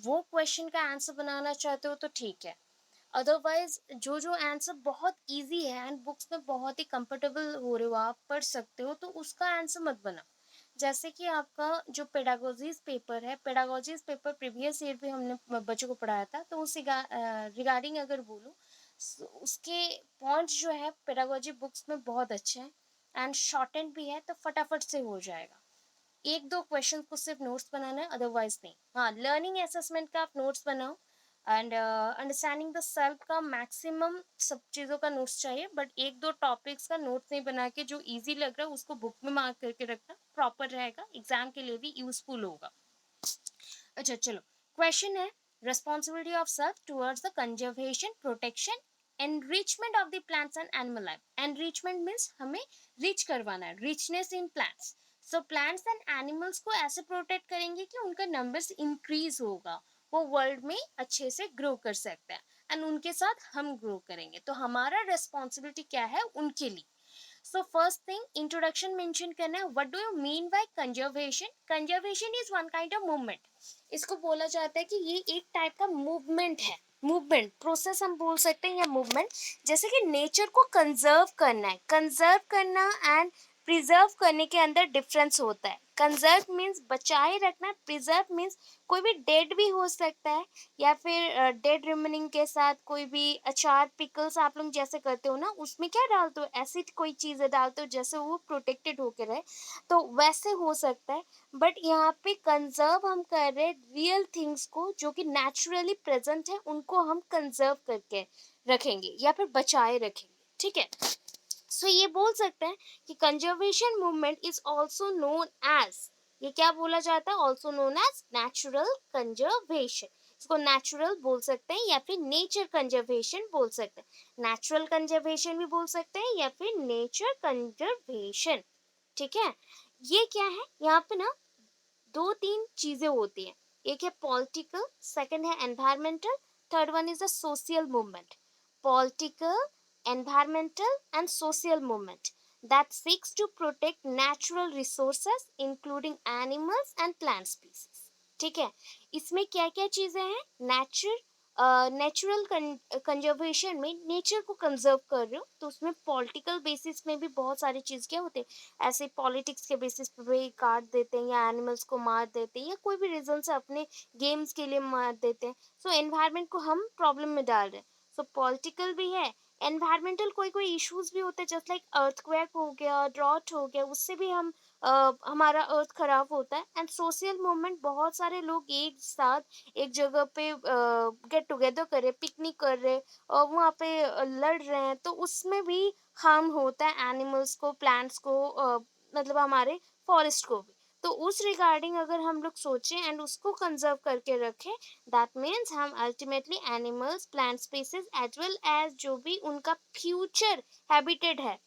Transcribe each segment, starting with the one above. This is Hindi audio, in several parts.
वो क्वेश्चन का आंसर बनाना चाहते हो तो ठीक है। अदरवाइज जो जो आंसर बहुत इजी है एंड बुक्स में बहुत ही कंफर्टेबल हो रहे हो, आप पढ़ सकते हो, तो उसका आंसर मत बनाओ। जैसे कि आपका जो पेडागोजीज पेपर है, पेडागोजीज पेपर प्रीवियस ईयर भी हमने बच्चों को पढ़ाया था, तो उस रिगार्डिंग अगर बोलूँ, उसके पॉइंट्स जो है पेडागोजी बुक्स में बहुत अच्छे हैं एंड शॉर्टेंड भी है, तो फटाफट से हो जाएगा। एक दो क्वेश्चन को सिर्फ नोट्स बनाना है, अदरवाइज नहीं। हाँ, लर्निंग असेसमेंट का आप नोट्स बनाओ एंड अंडरस्टैंडिंग द सेल्फ का मैक्सिमम सब चीज़ों का नोट्स चाहिए, बट एक दो टॉपिक्स का नोट्स नहीं बना के जो इजी लग रहा है उसको बुक में मार्क करके रखना प्रॉपर रहेगा, एग्जाम के लिए भी यूजफुल होगा। अच्छा चलो, क्वेश्चन है, responsibility of self towards the conservation, protection, enrichment of the plants and animal life. Enrichment means हमें रिच करवाना है, richness in plants. So plants and animals को ऐसे प्रोटेक्ट करेंगे कि उनका नंबर्स इंक्रीज होगा, वो वर्ल्ड में अच्छे से ग्रो कर सकते हैं एंड उनके साथ हम ग्रो करेंगे। तो हमारा रेस्पॉन्सिबिलिटी क्या है उनके लिए। So first thing, introduction mention करना है। What do you mean by conservation? Conservation is one kind of movement. इसको बोला जाता है कि ये एक टाइप का मूवमेंट है, मूवमेंट प्रोसेस हम बोल सकते हैं, या मूवमेंट। जैसे कि नेचर को कंजर्व करना है, कंजर्व करना एंड प्रिजर्व करने के अंदर डिफरेंस होता है। कंजर्व मीन्स बचाए रखना, प्रिजर्व मीन्स कोई भी डेड भी हो सकता है, या फिर डेड रिमेनिंग के साथ कोई भी अचार पिकल्स आप लोग जैसे करते हो ना, उसमें क्या डालते हो, एसिड कोई चीज़ें डालते हो जैसे वो प्रोटेक्टेड होके रहे, तो वैसे हो सकता है। बट यहाँ पे कंजर्व हम कर रहे रियल थिंग्स को जो कि नेचुरली प्रेजेंट है, उनको हम कंजर्व करके रखेंगे या फिर बचाए रखेंगे, ठीक है। सो ये बोल सकते हैं कि conservation movement is also known as, ये क्या बोला जाता है, also known as natural conservation. इसको नेचुरल बोल सकते हैं या फिर नेचर कंजर्वेशन बोल सकते हैं, नेचुरल कंजर्वेशन भी बोल सकते हैं या फिर नेचर कंजर्वेशन, ठीक है। ये क्या है, यहाँ पे ना दो तीन चीजें होती हैं। एक है पॉलिटिकल, सेकंड है environmental, third one is a social movement. Political, environmental and social movement that seeks to protect natural resources including animals and plant species, ठीक है। इसमें क्या क्या चीजें हैं, नेचुरल कंजर्वेशन में नेचर को कंजर्व कर रहे हो, तो उसमें पॉलिटिकल बेसिस में भी बहुत सारी चीज क्या होते हैं, ऐसे पॉलिटिक्स के बेसिस पे भी काट देते हैं या एनिमल्स को मार देते हैं या कोई भी रीजन से अपने गेम्स के लिए मार देते हैं। सो एनवायरमेंट को हम प्रॉब्लम में डाल रहे हैं, सो पॉलिटिकल भी है। एनवायरमेंटल कोई कोई इश्यूज भी होते हैं, जस्ट लाइक अर्थक्वेक हो गया, ड्रॉट हो गया, उससे भी हमारा अर्थ खराब होता है। एंड सोशल मूवमेंट, बहुत सारे लोग एक साथ एक जगह पे गेट टुगेदर कर रहे, पिकनिक कर रहे और वहाँ पे लड़ रहे हैं, तो उसमें भी हार्म होता है एनिमल्स को, प्लांट्स को, मतलब हमारे फॉरेस्ट को भी। तो उस रिगार्डिंग अगर हम लोग सोचें एंड उसको कंजर्व करके रखें, दैट मीन्स हम ultimately animals, plant species as well as जो भी उनका फ्यूचर हैबिटेट है,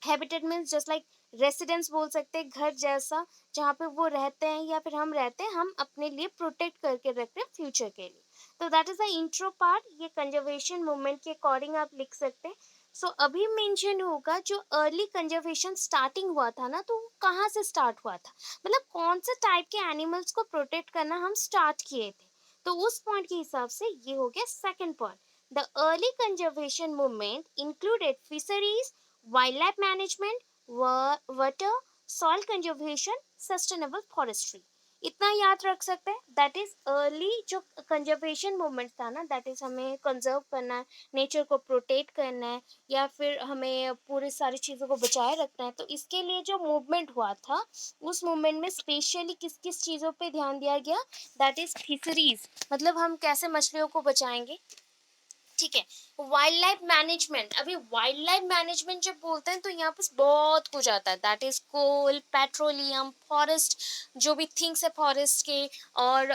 habitat means just like residence बोल सकते हैं, घर जैसा जहाँ पे वो रहते हैं या फिर हम रहते हैं, हम अपने लिए प्रोटेक्ट करके रखते हैं फ्यूचर के लिए। तो that is the intro part, ये कंजर्वेशन मूवमेंट के अकॉर्डिंग आप लिख सकते हैं। सो अभी मेंशन होगा जो अर्ली कंजर्वेशन स्टार्टिंग हुआ था ना, तो वो कहाँ से स्टार्ट हुआ था, मतलब कौन से टाइप के एनिमल्स को प्रोटेक्ट करना हम स्टार्ट किए थे। तो उस पॉइंट के हिसाब से ये हो गया second point. The early conservation movement included fisheries, wild management, water, soil conservation, sustainable forestry. इतना याद रख सकते हैं। दैट इज अर्ली जो कंजर्वेशन मूवमेंट था ना, दैट इज हमें कंजर्व करना है, नेचर को प्रोटेक्ट करना है या फिर हमें पूरी सारी चीज़ों को बचाए रखना है। तो इसके लिए जो मूवमेंट हुआ था, उस मूवमेंट में स्पेशली किस किस चीज़ों पे ध्यान दिया गया, दैट इज फिशरीज, मतलब हम कैसे मछलियों को बचाएंगे, ठीक है। वाइल्ड लाइफ मैनेजमेंट, अभी वाइल्ड लाइफ मैनेजमेंट जब बोलते हैं तो यहाँ पर बहुत कुछ आता है, that is coal, petroleum, forest, जो भी थिंग्स है फॉरेस्ट के, और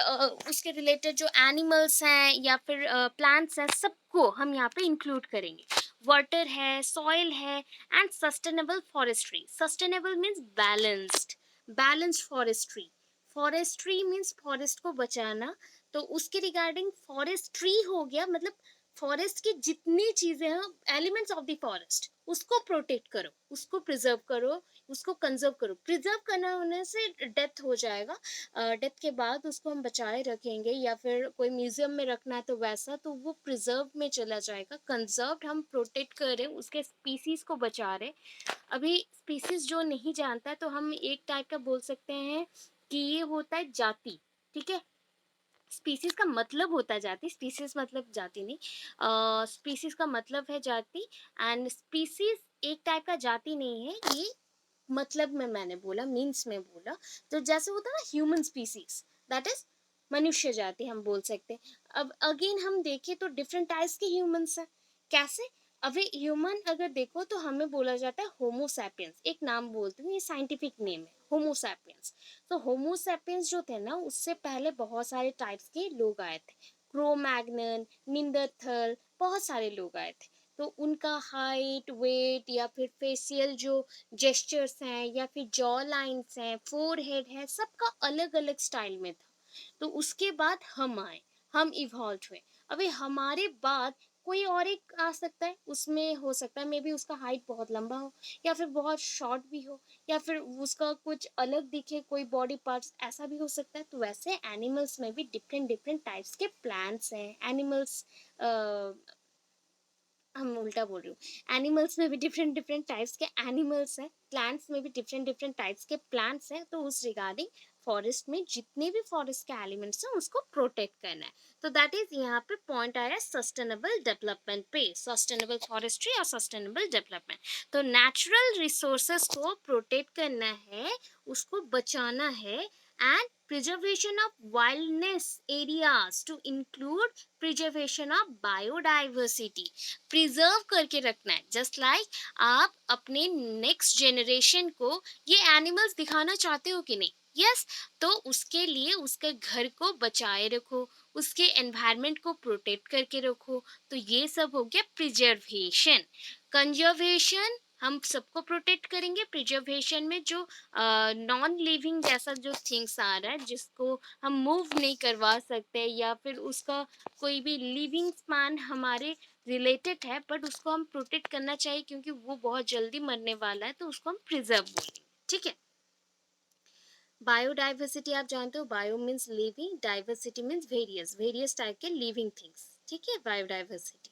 उसके रिलेटेड जो एनिमल्स हैं या फिर प्लांट्स हैं, सबको हम यहाँ पे इंक्लूड करेंगे। वाटर है, सॉइल है and sustainable forestry. Sustainable means balanced, balanced forestry. Forestry means forest को बचाना, तो उसके रिगार्डिंग फॉरेस्ट्री हो गया, मतलब फॉरेस्ट की जितनी चीजें हैं, एलिमेंट्स ऑफ द फॉरेस्ट, उसको प्रोटेक्ट करो, उसको प्रिजर्व करो, उसको कंजर्व करो। प्रिजर्व करना होने से डेथ हो जाएगा, डेथ के बाद उसको हम बचाए रखेंगे या फिर कोई म्यूजियम में रखना है तो वैसा, तो वो प्रिजर्व में चला जाएगा। कंजर्व्ड हम प्रोटेक्ट कर रहे हैं, उसके स्पीसीज को बचा रहे। अभी स्पीसीज जो नहीं जानता है तो हम एक टाइप का बोल सकते हैं कि ये होता है जाति, ठीक है। स्पीसीज का मतलब होता है जाति, स्पीसीज मतलब जाति नहीं, स्पीसीज का मतलब है जाति। एंड स्पीसीज एक टाइप का जाति नहीं है, ये मतलब में मैंने बोला, मीन्स में बोला। तो जैसे होता है ना ह्यूमन स्पीसीज, दैट इज मनुष्य जाति हम बोल सकते हैं। अब अगेन हम देखें तो डिफरेंट टाइप्स के ह्यूमंस हैं। कैसे? अभी ह्यूमन अगर देखो तो हमें बोला जाता है होमो सैपियंस, एक नाम बोलते हैं, ये साइंटिफिक नेम है होमो सैपियंस। तो होमो सैपियंस जो थे ना, उससे पहले बहुत सारे टाइप्स के लोग आए थे, क्रोमैग्नन, निंदरथल, बहुत सारे लोग आए थे। तो उनका हाइट, वेट या फिर फेशियल जो जेस्चर्स हैं या फिर जॉ लाइन्स हैं, फोरहेड है, सबका अलग अलग स्टाइल में था। तो उसके बाद हम आए, हम इवॉल्व हुए। अभी हमारे बाद कोई और एक आ सकता है, उसमें हो सकता है मे बी उसका हाइट बहुत लंबा हो या फिर बहुत शॉर्ट भी हो या फिर उसका कुछ अलग दिखे, कोई बॉडी पार्ट्स, ऐसा भी हो सकता है। तो वैसे एनिमल्स में भी डिफरेंट डिफरेंट टाइप्स के प्लांट्स हैं, एनिमल्स, हम उल्टा बोल रही हूँ, एनिमल्स में भी डिफरेंट डिफरेंट टाइप्स के एनिमल्स हैं, प्लांट्स में भी डिफरेंट डिफरेंट टाइप्स के प्लांट्स हैं। तो उस रिगार्डिंग फॉरेस्ट में जितने भी फॉरेस्ट के एलिमेंट्स हैं उसको प्रोटेक्ट करना है। तो दैट इज यहाँ पे पॉइंट आया सस्टेनेबल डेवलपमेंट पे, सस्टेनेबल फॉरेस्ट्री और सस्टेनेबल डेवलपमेंट। तो नेचुरल रिसोर्सेस को प्रोटेक्ट करना है, उसको बचाना है। And preservation of wilderness areas to include preservation of biodiversity, preserve करके रखना है। जस्ट लाइक आप अपने नेक्स्ट जनरेशन को ये एनिमल्स दिखाना चाहते हो कि नहीं, यस तो उसके लिए उसके घर को बचाए रखो, उसके एनवायरनमेंट को प्रोटेक्ट करके रखो। तो ये सब हो गया प्रिजर्वेशन। कंजर्वेशन हम सबको प्रोटेक्ट करेंगे। प्रिजर्वेशन में जो नॉन लिविंग जैसा जो थिंग्स आ रहा है जिसको हम मूव नहीं करवा सकते या फिर उसका कोई भी लिविंग स्पैन हमारे रिलेटेड है, बट उसको हम प्रोटेक्ट करना चाहिए क्योंकि वो बहुत जल्दी मरने वाला है, तो उसको हम प्रिजर्व बोलेंगे, ठीक है। बायोडाइवर्सिटी आप जानते हो, bio means living, diversity means various, various type के लिविंग थिंग्स, ठीक है, बायोडाइवर्सिटी।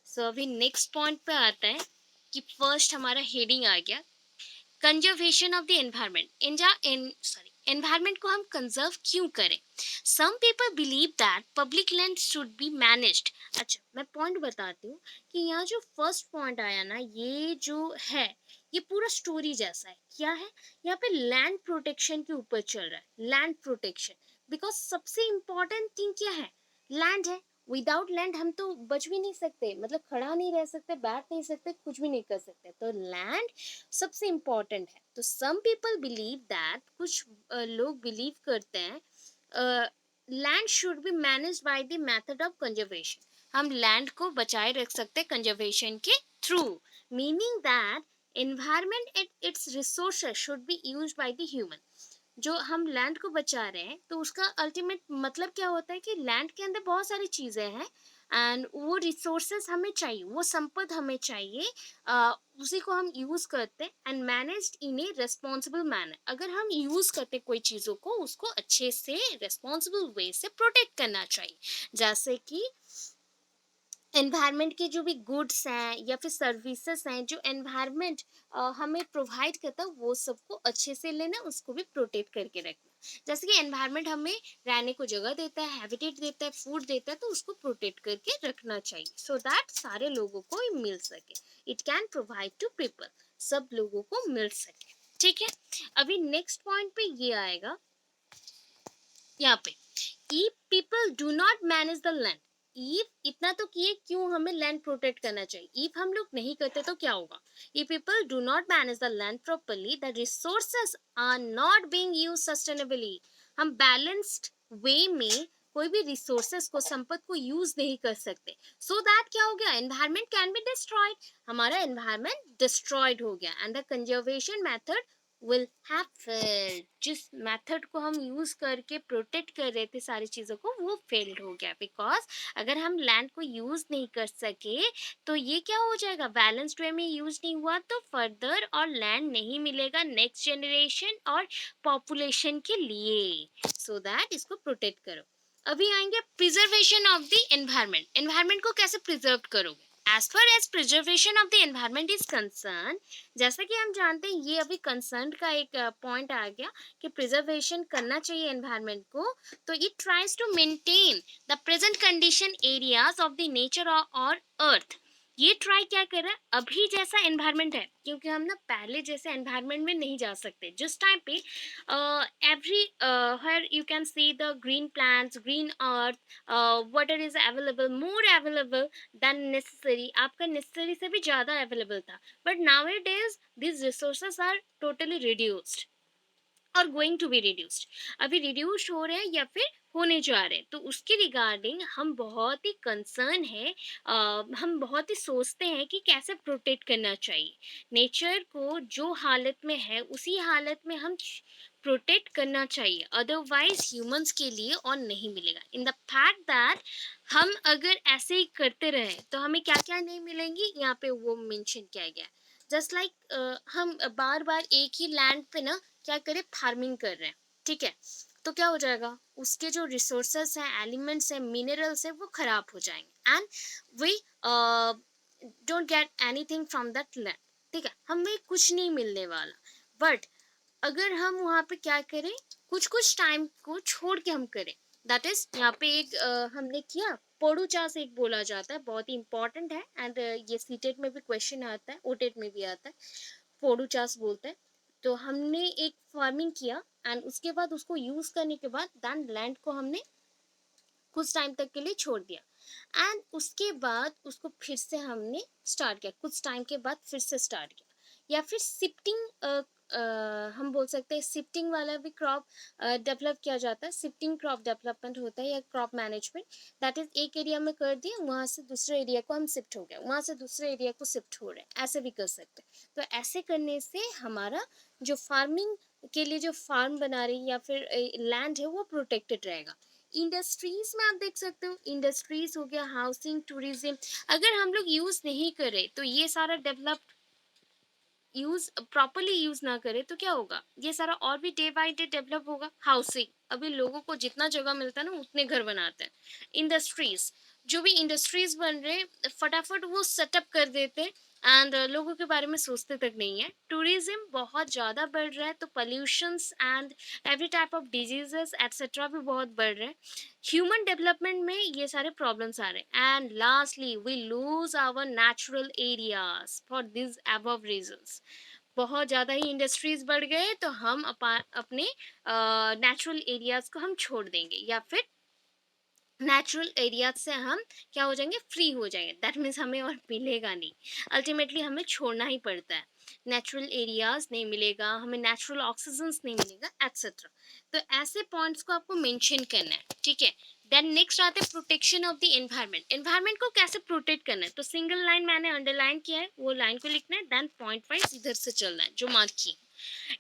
सो अभी नेक्स्ट पॉइंट पे आता है कि फर्स्ट हमारा हेडिंग आ गया conservation of the environment. Environment को हम कंजर्व क्यों करें? Some people believe that public land should be managed. अच्छा मैं पॉइंट बताती हूँ कि यहाँ जो फर्स्ट पॉइंट आया ना, ये जो है ये पूरा स्टोरी जैसा है। क्या है? यहाँ पे लैंड प्रोटेक्शन के ऊपर चल रहा है, लैंड प्रोटेक्शन। बिकॉज सबसे इम्पोर्टेंट थिंग क्या है? लैंड है। विदाउट लैंड हम तो बच भी नहीं सकते, मतलब खड़ा नहीं रह सकते, बैठ नहीं सकते, कुछ भी नहीं कर सकते। तो लैंड सबसे इम्पोर्टेंट है। तो सम पीपल बिलीव दैट, कुछ लोग बिलीव करते हैं land should be managed by the method of conservation. हम लैंड को बचाए रख सकते कंजर्वेशन के through, meaning that environment at its resources should be used by the human. जो हम लैंड को बचा रहे हैं तो उसका अल्टीमेट मतलब क्या होता है कि लैंड के अंदर बहुत सारी चीज़ें हैं एंड वो रिसोर्सेज हमें चाहिए, वो संपद हमें चाहिए, उसी को हम यूज़ करते हैं and managed in A responsible manner. अगर हम यूज़ करते कोई चीज़ों को, उसको अच्छे से रेस्पॉन्सिबल वे से प्रोटेक्ट करना चाहिए। जैसे कि एनवायरनमेंट के जो भी गुड्स हैं या फिर सर्विसेज हैं जो एनवायरनमेंट हमें प्रोवाइड करता है, वो सबको अच्छे से लेना, उसको भी प्रोटेक्ट करके रखना। जैसे कि एनवायरनमेंट हमें रहने को जगह देता है, हैबिटेट देता है, फूड देता है, तो उसको प्रोटेक्ट करके रखना चाहिए सो दैट सारे लोगों को मिल सके। It can provide to people, सब लोगों को मिल सके, ठीक है। अभी नेक्स्ट पॉइंट पे ये आएगा, यहाँ पे if people do not manage the land, if इतना तो किए, क्यों हमें लैंड प्रोटेक्ट करना चाहिए। if हम लोग नहीं करते तो क्या होगा? if people do not manage the land properly, the resources are not being used sustainably। हम बैलेंस्ड वे में कोई भी रिसोर्सेस को, संपत्ति को यूज नहीं कर सकते। सो दैट क्या हो गया? एनवायरमेंट कैन बी डिस्ट्रॉयड, हमारा एनवायरमेंट डिस्ट्रॉयड हो गया and the conservation method will have failed. जिस मेथड को हम यूज करके प्रोटेक्ट कर रहे थे सारी चीजों को, वो फेल्ड हो गया, बिकॉज अगर हम लैंड को यूज नहीं कर सके तो ये क्या हो जाएगा, बैलेंस्ड वे में यूज नहीं हुआ तो फर्दर और लैंड नहीं मिलेगा नेक्स्ट जनरेशन और पॉपुलेशन के लिए। सो दैट इसको प्रोटेक्ट करो। अभी आएंगे preservation of the environment. Environment को कैसे प्रिजर्व करोगे? As far as preservation of the environment is concern, जैसा कि हम जानते हैं, ये अभी कंसर्न का एक पॉइंट आ गया कि प्रिजर्वेशन करना चाहिए एनवायरनमेंट को, तो it tries to maintain the present condition areas of the nature और अर्थ। ये ट्राई क्या कर रहा है, अभी जैसा एनवायरनमेंट है, क्योंकि हम ना पहले जैसे एनवायरनमेंट में नहीं जा सकते जिस टाइम पे एवरी हर you can see the green plants, green earth, water is available, more available than necessary, आपका नेसेसरी से भी ज़्यादा अवेलेबल था। But nowadays these resources are totally reduced और गोइंग टू बी रिड्यूस्ड। अभी रिड्यूस हो रहे हैं या फिर होने जा रहे हैं, तो उसके रिगार्डिंग हम बहुत ही कंसर्न है, हम बहुत ही सोचते हैं कि कैसे प्रोटेक्ट करना चाहिए नेचर को। जो हालत में है उसी हालत में हम प्रोटेक्ट करना चाहिए, अदरवाइज ह्यूमंस के लिए और नहीं मिलेगा। इन द फैक्ट दैट हम अगर ऐसे ही करते रहे तो हमें क्या क्या नहीं मिलेंगी, यहाँ पे वो मेंशन किया गया। जस्ट लाइक हम बार बार एक ही लैंड पे ना क्या करें, फार्मिंग कर रहे हैं, ठीक है, तो क्या हो जाएगा, उसके जो रिसोर्सेस हैं, एलिमेंट्स हैं, मिनरल्स हैं, वो खराब हो जाएंगे and we don't get anything from that land, ठीक है, हमें कुछ नहीं मिलने वाला। बट अगर हम वहाँ पे क्या करें, कुछ कुछ टाइम को छोड़ के हम करें, दैट इज यहाँ पे एक हमने किया पोडू चास एक बोला जाता है, बहुत ही इंपॉर्टेंट है एंड ये सीटेट में भी क्वेश्चन आता है, ओटेट में भी आता है, पोडू चास बोलते हैं। तो हमने एक फार्मिंग किया एंड उसके बाद उसको यूज करने के बाद दैन लैंड को हमने कुछ टाइम तक के लिए छोड़ दिया एंड उसके बाद उसको फिर से हमने स्टार्ट किया, कुछ टाइम के बाद फिर से स्टार्ट किया। या फिर शिफ्टिंग हम बोल सकते हैं, शिफ्टिंग वाला भी क्रॉप डेवलप किया जाता है, शिफ्टिंग क्रॉप डेवलपमेंट होता है या क्रॉप मैनेजमेंट। दैट इज एक एरिया में कर दिया, वहाँ से दूसरे एरिया को हम शिफ्ट हो गए, वहाँ से दूसरे एरिया को शिफ्ट हो रहे हैं, ऐसे भी कर सकते हैं। तो ऐसे करने से हमारा जो फार्मिंग के लिए जो फार्म बना रही या फिर लैंड है वो प्रोटेक्टेड रहेगा। इंडस्ट्रीज में आप देख सकते हो, इंडस्ट्रीज हो गया, हाउसिंग, टूरिज्म, अगर हम लोग यूज नहीं करें तो ये सारा डेवलप यूज प्रॉपरली यूज ना करे तो क्या होगा, ये सारा और भी डे बाय डे डेवलप होगा। हाउसिंग, अभी लोगों को जितना जगह मिलता है ना उतने घर बनाते हैं। इंडस्ट्रीज, जो भी इंडस्ट्रीज बन रहे हैं फटाफट वो सेटअप कर देते हैं एंड लोगों के बारे में सोचते तक नहीं है। टूरिज्म बहुत ज़्यादा बढ़ रहा है तो pollutions and every type of diseases etcetera भी बहुत बढ़ रहे हैं। ह्यूमन डेवलपमेंट में ये सारे प्रॉब्लम्स आ रहे हैं and lastly we lose our natural areas for this above reasons. बहुत ज़्यादा ही इंडस्ट्रीज बढ़ गए तो हम अपने नेचुरल एरियाज को हम छोड़ देंगे या फिर नेचुरल एरिया से हम क्या हो जाएंगे, फ्री हो जाएंगे। दैट मीन्स हमें और मिलेगा नहीं, अल्टीमेटली हमें छोड़ना ही पड़ता है। नेचुरल एरियाज नहीं मिलेगा हमें, नेचुरल ऑक्सीजन नहीं मिलेगा एक्सेट्रा। तो ऐसे पॉइंट्स को आपको मेंशन करना है, ठीक है। देन नेक्स्ट आते हैं protection of the environment. Environment को कैसे प्रोटेक्ट करना है, तो सिंगल लाइन मैंने अंडरलाइन किया है, वो लाइन को लिखना है, देन पॉइंट वाइज इधर से चलना है जो मार्क की।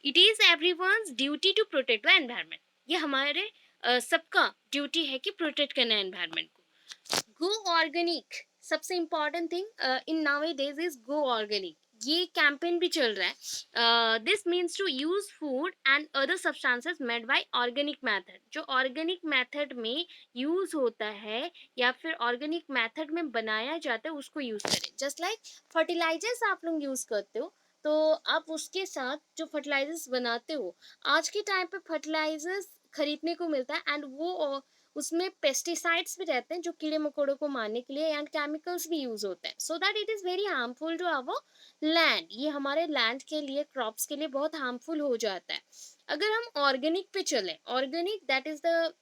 It is everyone's duty to protect the environment, ये हमारे सबका ड्यूटी है कि प्रोटेक्ट करना है एनवायरनमेंट को। गो ऑर्गेनिक, सबसे important thing in nowadays is go organic. ये कैंपेन भी चल रहा है। This means to use food and other substances made by organic method, जो ऑर्गेनिक मेथड में यूज होता है या फिर ऑर्गेनिक मेथड में बनाया जाता है उसको यूज करें। जस्ट लाइक फर्टिलाइजर्स आप लोग यूज करते हो, तो आप उसके साथ जो फर्टिलाइजर्स बनाते हो, आज के टाइम पे फर्टिलाइजर्स खरीदने को मिलता है एंड वो उसमें पेस्टिसाइड्स भी रहते हैं जो कीड़े मकोड़ों को मारने के लिए, एंड केमिकल्स भी यूज होते हैं, so that it is very harmful to our land. ये हमारे लैंड के लिए, क्रॉप्स के लिए बहुत हार्मफुल हो जाता है। अगर हम ऑर्गेनिक पे चले, organic that is the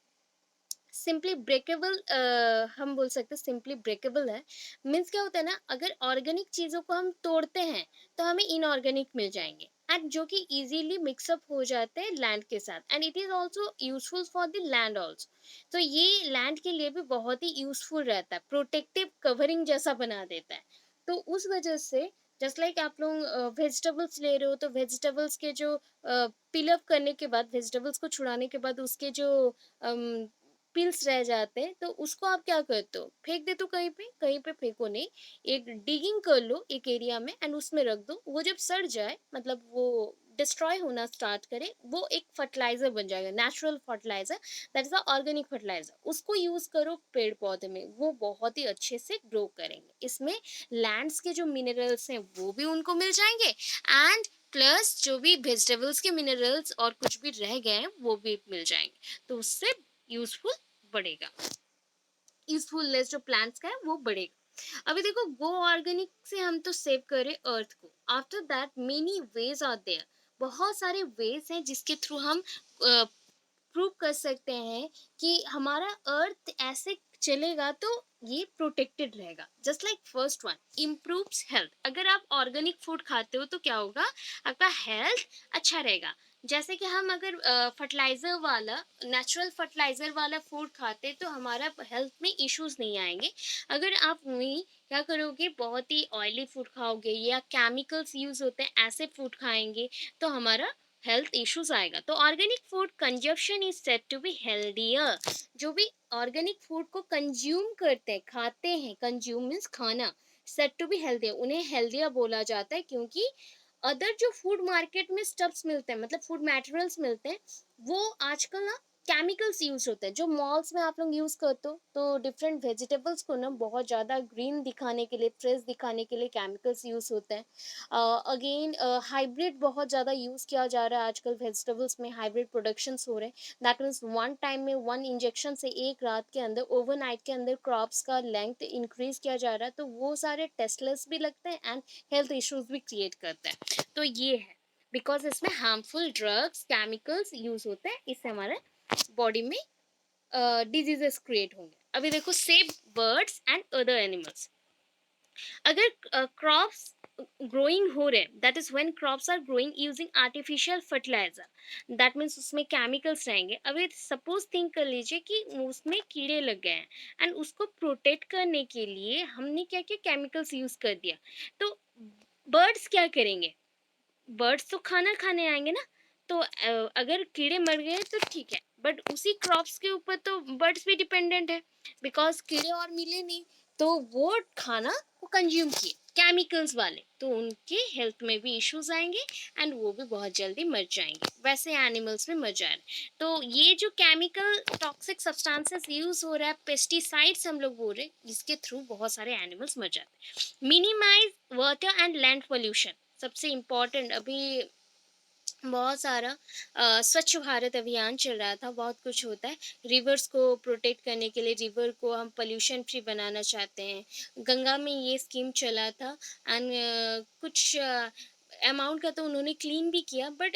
simply breakable, हम बोल सकते हैं सिंपली ब्रेकेबल है। मीन्स क्या होता है ना, अगर ऑर्गेनिक चीज़ों को हम तोड़ते हैं तो हमें इनऑर्गेनिक मिल जाएंगे एंड जो कि इजीली मिक्सअप हो जाते हैं लैंड के साथ, and it is also useful for the land also. तो ये लैंड के लिए भी बहुत ही यूजफुल रहता है, प्रोटेक्टिव कवरिंग जैसा बना देता है। तो उस वजह से जस्ट लाइक आप लोग वेजिटेबल्स ले रहे हो तो वेजिटेबल्स के जो पील अप करने के बाद, वेजिटेबल्स को छुड़ाने के बाद उसके जो पील्स रह जाते हैं, तो उसको आप क्या करते हो, फेंक देते हो कहीं पे फेंको नहीं, एक डिगिंग कर लो एक एरिया में एंड उसमें रख दो। वो जब सड़ जाए, मतलब वो डिस्ट्रॉय होना स्टार्ट करे, वो एक फर्टिलाइजर बन जाएगा, natural fertiliser, that is a organic fertiliser. उसको यूज करो पेड़ पौधे में, वो बहुत ही अच्छे से ग्रो करेंगे। इसमें लैंड्स के जो मिनरल्स हैं वो भी उनको मिल जाएंगे, एंड प्लस जो भी वेजिटेबल्स के मिनरल्स और कुछ भी रह गए हैं वो भी मिल जाएंगे। तो उससे यूजफुल बढ़ेगा, यूजफुलनेस जो प्लांट्स का है वो बढ़ेगा। अभी देखो, गो ऑर्गेनिक से हम तो सेव करें अर्थ को। After that many ways are there, बहुत सारे वेज हैं जिसके थ्रू हम प्रूव कर सकते हैं कि हमारा अर्थ ऐसे चलेगा तो ये प्रोटेक्टेड रहेगा। Just like first one, improves health. अगर आप ऑर्गेनिक फूड खाते हो तो क्या होगा, आपका हेल्थ अच्छा रहेगा। जैसे कि हम अगर फर्टिलाइजर वाला, नेचुरल फर्टिलाइजर वाला फूड खाते तो हमारा हेल्थ में इश्यूज नहीं आएंगे। अगर आप वही क्या करोगे, बहुत ही ऑयली फूड खाओगे या केमिकल्स यूज होते हैं ऐसे फूड खाएंगे, तो हमारा हेल्थ इश्यूज आएगा। तो organic food consumption is said to be healthier. जो भी ऑर्गेनिक फूड को कंज्यूम करते हैं, खाते हैं, कंज्यूम मीन्स खाना, सेड टू बी हेल्दियर, उन्हें हेल्दियर बोला जाता है। क्योंकि अदर जो फूड मार्केट में स्टफ्स मिलते हैं, मतलब फूड मटेरियल्स मिलते हैं, वो आजकल ना केमिकल्स यूज होते हैं। जो मॉल्स में आप लोग यूज करते हो, तो डिफरेंट वेजिटेबल्स को ना बहुत ज्यादा ग्रीन दिखाने के लिए, फ्रेश दिखाने के लिए केमिकल्स यूज होते हैं। अगेन हाइब्रिड बहुत ज़्यादा यूज़ किया जा रहा है आजकल, वेजिटेबल्स में हाइब्रिड प्रोडक्शंस हो रहे हैं। दैट मीन्स वन टाइम में, वन इंजेक्शन से एक रात के अंदर, ओवरनाइट के अंदर क्रॉप्स का लेंथ इंक्रीज किया जा रहा है। तो वो सारे टेस्टलेस भी लगते हैं एंड हेल्थ इश्यूज भी क्रिएट करते हैं। तो ये है, बिकॉज इसमें हार्मफुल ड्रग्स, केमिकल्स यूज होते हैं, इससे हमारे बॉडी में डिजीजेस क्रिएट होंगे। अभी देखो, save birds and other animals. अगर क्रॉप्स ग्रोइंग हो रहे, that is when crops are growing using artificial fertiliser, that means उसमें केमिकल्स रहेंगे। अभी सपोज थिंक कर लीजिए कि उसमें कीड़े लग गए हैं एंड उसको प्रोटेक्ट करने के लिए हमने क्या किया, केमिकल्स यूज कर दिया। तो बर्ड्स क्या करेंगे, बर्ड्स तो खाना खाने आएंगे ना। तो अगर कीड़े मर गए तो ठीक है, बट उसी क्रॉप्स के ऊपर तो बर्ड्स भी डिपेंडेंट है, बिकॉज कीड़े और मिले नहीं, तो वो खाना वो कंज्यूम किए केमिकल्स वाले, तो उनके हेल्थ में भी इश्यूज आएंगे एंड वो भी बहुत जल्दी मर जाएंगे, वैसे एनिमल्स में मर जा रहे हैं। तो ये जो केमिकल टॉक्सिक सब्सटेंसेस यूज हो रहा है, पेस्टिसाइड्स हम लोग बोल रहे हैं, जिसके थ्रू बहुत सारे एनिमल्स मर जाते हैं। Minimise water and land pollution, सबसे इम्पोर्टेंट। अभी बहुत सारा स्वच्छ भारत अभियान चल रहा था, बहुत कुछ होता है। रिवर्स को प्रोटेक्ट करने के लिए, रिवर को हम पोल्यूशन फ्री बनाना चाहते हैं। गंगा में ये स्कीम चला था एंड कुछ अमाउंट का तो उन्होंने क्लीन भी किया, but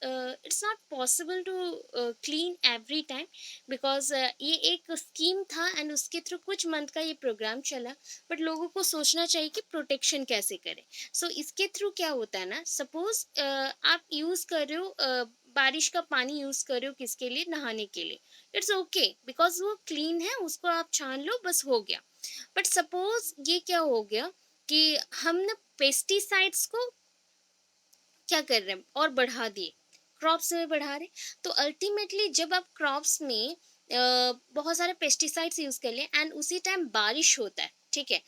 it's not possible to clean every time, because ये एक स्कीम था एंड उसके थ्रू कुछ मंथ का ये प्रोग्राम चला। बट लोगों को सोचना चाहिए कि प्रोटेक्शन कैसे करें। सो इसके थ्रू क्या होता है ना, सपोज आप यूज कर रहे हो बारिश का पानी यूज कर रहे हो किसके लिए, नहाने के लिए, इट्स ओके, बिकॉज वो क्लीन है, उसको आप छान लो, बस हो गया। बट सपोज ये क्या हो गया कि हम ना पेस्टिसाइड्स को क्या कर रहे हैं और बढ़ा दिए, क्रॉप्स में बढ़ा रहे। तो अल्टीमेटली जब आप क्रॉप्स में बहुत सारे पेस्टिसाइड्स यूज कर लें एंड उसी टाइम बारिश होता है, ठीक है,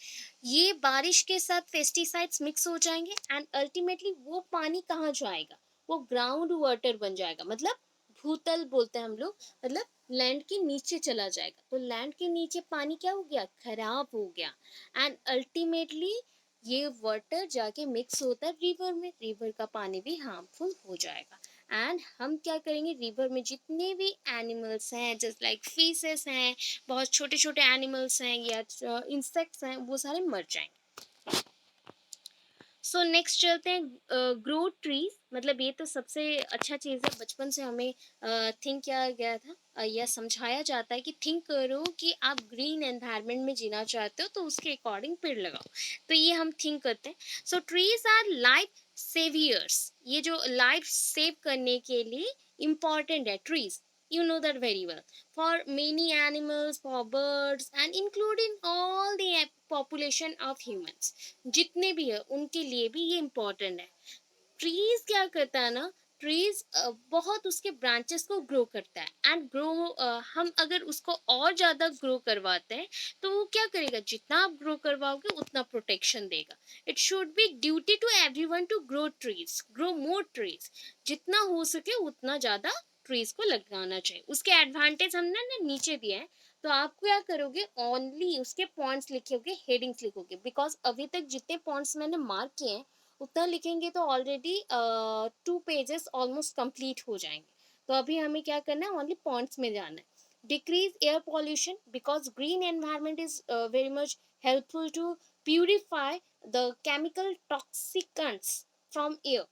ये बारिश के साथ पेस्टिसाइड्स मिक्स हो जाएंगे एंड अल्टीमेटली वो पानी कहाँ जाएगा, वो ग्राउंड वाटर बन जाएगा, मतलब भूतल बोलते हैं हम लोग, मतलब लैंड के नीचे चला जाएगा। तो लैंड के नीचे पानी क्या हो गया, खराब हो गया एंड अल्टीमेटली ये वाटर जाके मिक्स होता है रिवर में, रिवर का पानी भी हार्मफुल हो जाएगा। एंड हम क्या करेंगे, रिवर में जितने भी एनिमल्स हैं, जस्ट लाइक फिशेस हैं, बहुत छोटे छोटे एनिमल्स हैं या इंसेक्ट्स हैं, वो सारे मर जाएंगे। सो नेक्स्ट चलते हैं ग्रो ट्रीज। मतलब ये तो सबसे अच्छा चीज़ है, बचपन से हमें थिंक किया गया था या समझाया जाता है कि थिंक करो कि आप ग्रीन एनवायरनमेंट में जीना चाहते हो तो उसके अकॉर्डिंग पेड़ लगाओ। तो ये हम थिंक करते हैं। सो ट्रीज आर लाइफ सेवियर्स, ये जो लाइफ सेव करने के लिए इम्पॉर्टेंट है trees, you know that very well. For many animals, for birds, and including all the population of humans, जितने भी है उनके लिए भी ये important है. ट्रीज क्या करता है ना, ट्रीज बहुत उसके ब्रांचेस को ग्रो करता है एंड ग्रो, हम अगर उसको और ज्यादा ग्रो करवाते हैं तो वो क्या करेगा, जितना आप ग्रो करवाओगे उतना प्रोटेक्शन देगा. It should be duty to everyone to grow trees, grow more trees. जितना हो सके उतना ज्यादा ट्रीज को लगाना चाहिए. उसके एडवांटेज हमने ना नीचे दिए हैं, तो आप क्या करोगे, ओनली उसके पॉइंट्स लिखोगे, हेडिंग्स लिखोगे, बिकॉज अभी तक जितने पॉइंट्स मैंने मार्क किए हैं उतना लिखेंगे तो ऑलरेडी 2 पेजेस ऑलमोस्ट कंप्लीट हो जाएंगे. तो अभी हमें क्या करना है, ओनली पॉइंट्स में जाना है. Decrease air pollution, because green environment is very much helpful to purify the chemical toxicants from air.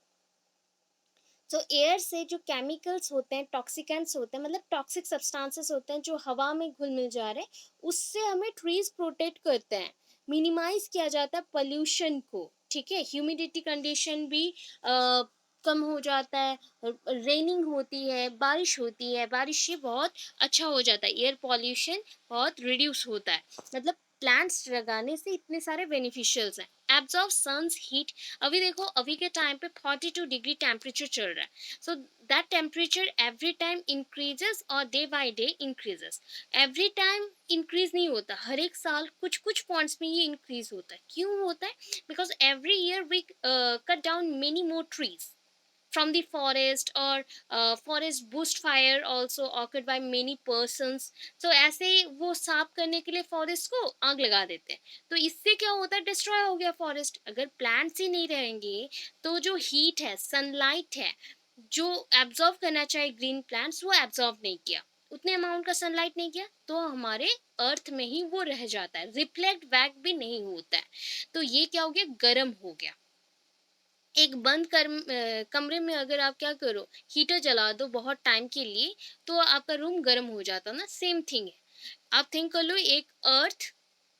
तो एयर से जो केमिकल्स होते हैं, टॉक्सिकेंट्स होते हैं, मतलब टॉक्सिक सब्सटेंसेस होते हैं जो हवा में घुल मिल जा रहे हैं, उससे हमें ट्रीज प्रोटेक्ट करते हैं. मिनिमाइज किया जाता है पोल्यूशन को. ठीक है, ह्यूमिडिटी कंडीशन भी कम हो जाता है, रेनिंग होती है, बारिश होती है, बारिश से बहुत अच्छा हो जाता है, एयर पॉल्यूशन बहुत रिड्यूस होता है. मतलब प्लांट्स लगाने से इतने सारे बेनिफिशियल्स हैं. Absorb sun's heat. अभी देखो, अभी के टाइम पे 42 डिग्री टेम्परेचर चल रहा है. So that temperature every time increases और day by day increases. Every time increase नहीं होता, हर एक साल कुछ कुछ पॉइंट्स में ये इंक्रीज होता है. क्यों होता है? Because every year we cut down many more trees from the forest, or forest bush fire also occurred by many persons. So ऐसे वो साफ करने के लिए फॉरेस्ट को आग लगा देते हैं. तो इससे क्या होता है, डिस्ट्रॉय हो गया फॉरेस्ट. अगर प्लांट्स ही नहीं रहेंगे तो जो हीट है, सनलाइट है, जो एब्जॉर्व करना चाहिए ग्रीन प्लांट्स, वो एब्जॉर्व नहीं किया, उतने अमाउंट का सनलाइट नहीं किया, तो हमारे अर्थ में ही वो रह जाता है, रिफ्लेक्ट बैक भी नहीं होता है. तो ये क्या हो गया, गर्म हो गया. एक बंद कमरे में अगर आप क्या करो, हीटर जला दो बहुत टाइम के लिए, तो आपका रूम गर्म हो जाता ना. सेम थिंग है. आप थिंक कर लो, एक अर्थ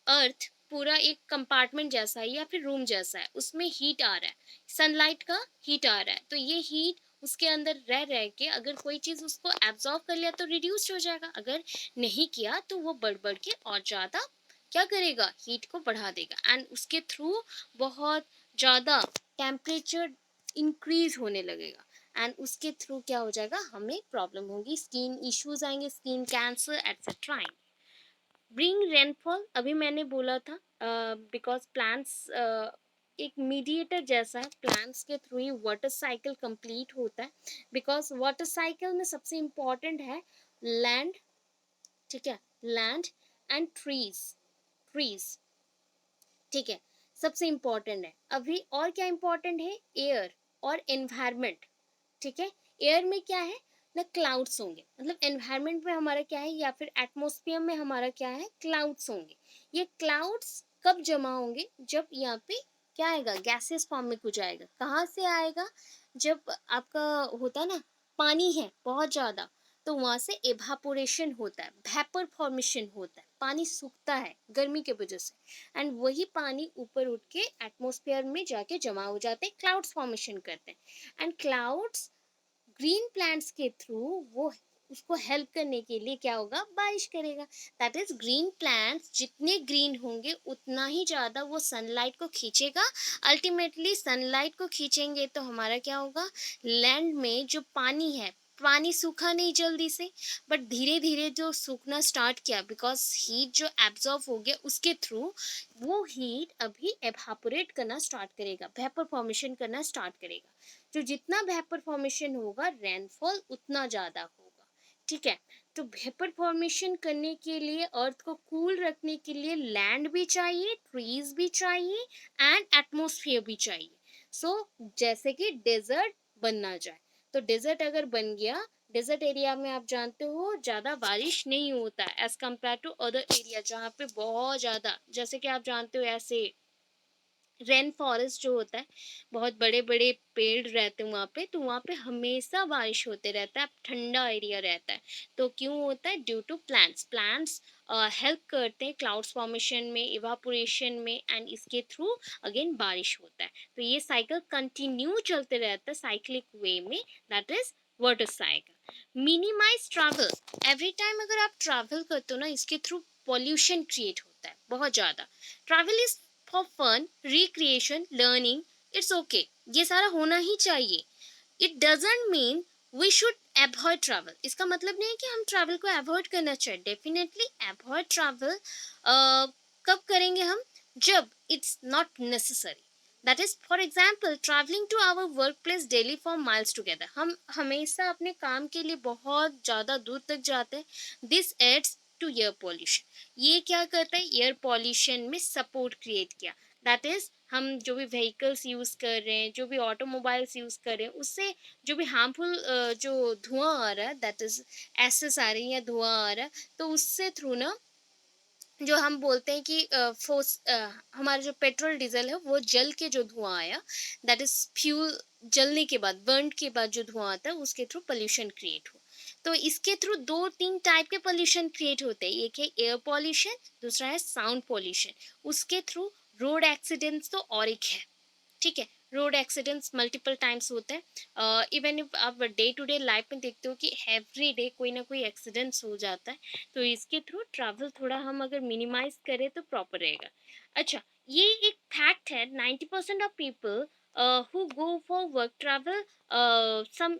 अर्थ पूरा एक कंपार्टमेंट जैसा है या फिर रूम जैसा है, उसमें हीट आ रहा है, सनलाइट का हीट आ रहा है. तो ये हीट उसके अंदर रह रह के अगर कोई चीज उसको एब्जॉर्व कर लिया तो रिड्यूस हो जाएगा. अगर नहीं किया तो वो बढ़ बढ़ के और ज्यादा क्या करेगा, हीट को बढ़ा देगा, एंड उसके थ्रू बहुत ज़्यादा टेम्परेचर इंक्रीज होने लगेगा. एंड उसके थ्रू क्या हो जाएगा, हमें प्रॉब्लम होगी, स्किन इश्यूज आएंगे, स्किन कैंसर एटसेट्रा आएंगे. ब्रिंग रेनफॉल, अभी मैंने बोला था, बिकॉज प्लांट्स एक मीडिएटर जैसा है, प्लांट्स के थ्रू ही वाटर साइकिल कंप्लीट होता है. बिकॉज वाटर साइकिल में सबसे इम्पॉर्टेंट है लैंड. ठीक है, लैंड एंड ट्रीज. ट्रीज, ठीक है, सबसे इम्पोर्टेंट है. अभी और क्या इम्पोर्टेंट है, एयर और एनवायरनमेंट. ठीक है, एयर में क्या है ना, क्लाउड्स होंगे. मतलब एनवायरनमेंट में हमारा क्या है, या फिर एटमॉस्फेयर में हमारा क्या है, क्लाउड्स होंगे. ये क्लाउड्स कब जमा होंगे, जब यहाँ पे क्या आएगा, गैसेस फॉर्म में कुछ आएगा. कहाँ से आएगा, जब आपका होता ना पानी है बहुत ज्यादा, तो वहां से एवापोरेशन होता है, वेपर फॉर्मेशन होता है, पानी सूखता है गर्मी के वजह से, एंड वही पानी ऊपर उठ के एटमॉस्फेयर में जाके जमा हो जाते हैं, क्लाउड्स फॉर्मेशन करते हैं. एंड क्लाउड्स ग्रीन प्लांट्स के थ्रू वो उसको हेल्प करने के लिए क्या होगा, बारिश करेगा. दैट इज ग्रीन प्लांट्स जितने ग्रीन होंगे उतना ही ज्यादा वो सनलाइट को खींचेगा. अल्टीमेटली सनलाइट को खींचेंगे तो हमारा क्या होगा, लैंड में जो पानी है, पानी सूखा नहीं जल्दी से, बट धीरे धीरे जो सूखना स्टार्ट किया, बिकॉज हीट जो एब्जॉर्व हो गया उसके थ्रू, वो हीट अभी एवापोरेट करना स्टार्ट करेगा, वेपर फॉर्मेशन करना स्टार्ट करेगा. जो जितना वेपर फॉर्मेशन होगा, रेनफॉल उतना ज्यादा होगा. ठीक है, तो वेपर फॉर्मेशन करने के लिए, अर्थ को कूल रखने के लिए लैंड भी चाहिए, ट्रीज भी चाहिए, एंड एटमोस्फियर भी चाहिए. सो जैसे कि डेजर्ट बनना जाए, तो डेजर्ट अगर बन गया, डेजर्ट एरिया में आप जानते हो ज्यादा बारिश नहीं होता है as compare to other area जहाँ पे बहुत ज्यादा, जैसे कि आप जानते हो ऐसे रेन फॉरेस्ट जो होता है, बहुत बड़े बड़े पेड़ रहते हैं वहाँ पे, तो वहाँ पे हमेशा बारिश होते रहता है, ठंडा एरिया रहता है. तो क्यों होता है, due to plants. Plants help करते हैं क्लाउड्स फॉर्मेशन में, इवापोरेशन में, एंड इसके थ्रू अगेन बारिश होता है. तो ये साइकिल कंटिन्यू चलते रहता है साइक्लिक वे में, that is water cycle. Minimise travel, every time अगर आप ट्रैवल करते हो ना, इसके थ्रू पॉल्यूशन क्रिएट होता है बहुत ज़्यादा। Travel is for fun, recreation, learning, it's okay, ये सारा होना ही चाहिए। It doesn't mean we should avoid travel, इसका मतलब नहीं है कि हम ट्रैवल को अवॉइड करना चाहिए। डेफिनेटली अवॉइड ट्रैवल कब करेंगे हम, जब it's not necessary. That is for example travelling to our work place daily for miles together, हम हमेशा अपने काम के लिए बहुत ज़्यादा दूर तक जाते हैं। This adds to air pollution, ये क्या करता है, एयर पॉल्यूशन में सपोर्ट क्रिएट किया। दैट इज हम जो भी व्हीकल्स यूज़ कर रहे हैं, जो भी ऑटोमोबाइल्स यूज़ कर रहे हैं, उससे जो भी हार्मफुल जो धुआं आ रहा है, दैट इज एसेस आ रही है या धुआं आ रहा है, तो उससे थ्रू ना जो हम बोलते हैं कि हमारा जो पेट्रोल डीजल है वो जल के जो धुआं आया, दैट इज फ्यूल, जलने के बाद, बर्न के बाद जो धुआं आता है, उसके थ्रू पोल्यूशन क्रिएट हो। तो इसके थ्रू दो तीन टाइप के पोल्यूशन क्रिएट होते हैं, एक है एयर पॉल्यूशन, दूसरा है साउंड पॉल्यूशन। उसके थ्रू रोड एक्सीडेंट्स तो और एक है, ठीक है। रोड एक्सीडेंट्स मल्टीपल टाइम्स होते हैं, इवन इफ आप डे टू डे लाइफ में देखते हो कि एवरी डे कोई ना कोई एक्सीडेंट्स हो जाता है। तो इसके थ्रू ट्रैवल थोड़ा हम अगर मिनिमाइज करें तो प्रॉपर रहेगा। अच्छा, ये एक फैक्ट है, 90% of people who go for work travel some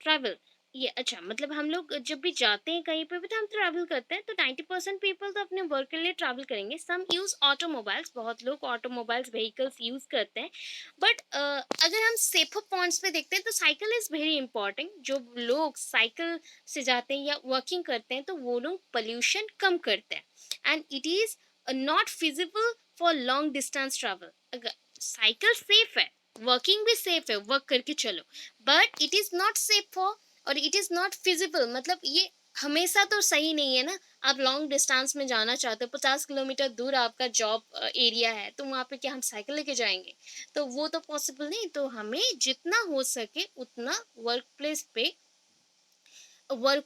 travel, ये अच्छा मतलब हम लोग जब भी जाते हैं कहीं पे भी तो हम ट्रैवल करते हैं, तो 90% पीपल तो अपने वर्क के लिए ट्रैवल करेंगे। सम यूज ऑटोमोबाइल्स, बहुत लोग ऑटोमोबाइल्स व्हीकल्स यूज करते हैं। बट अगर हम सेफर पॉइंट्स पे देखते हैं तो साइकिल इज वेरी इंपॉर्टेंट। जो लोग साइकिल से जाते हैं या वर्किंग करते हैं तो वो लोग पोल्यूशन कम करते हैं। And it is not feasible for long distance travel. अगर साइकिल सेफ है, वर्किंग भी सेफ है, वर्क करके चलो, but it is not safe for, और इट इज नॉट फिजिबल, मतलब ये हमेशा तो सही नहीं है ना। आप लॉन्ग डिस्टेंस में जाना चाहते हो, 50 किलोमीटर दूर आपका जॉब एरिया है, तो वहाँ पे क्या हम साइकिल लेके जाएंगे? तो वो तो पॉसिबल नहीं। तो हमें जितना हो सके उतना वर्क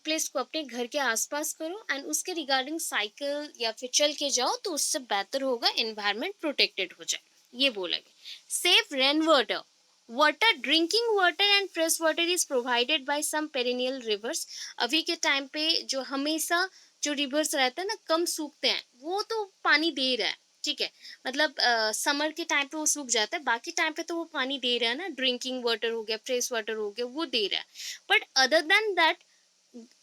प्लेस को अपने घर के आसपास करो, एंड उसके रिगार्डिंग साइकिल या फिर चल के जाओ, तो उससे बेहतर होगा, एनवायरनमेंट प्रोटेक्टेड हो जाए। ये बोला गया। Safe rain water, water, drinking water and fresh water is provided by some perennial rivers. अभी के टाइम पे जो हमेशा जो रिवर्स रहते हैं ना, कम सूखते हैं, वो तो पानी दे रहा है, ठीक है। मतलब समर के टाइम पे वो सूख जाता है, बाकी टाइम पे तो वो पानी दे रहा है ना, ड्रिंकिंग वाटर हो गया, फ्रेश वाटर हो गया, वो दे रहा है। बट अदर देन दैट,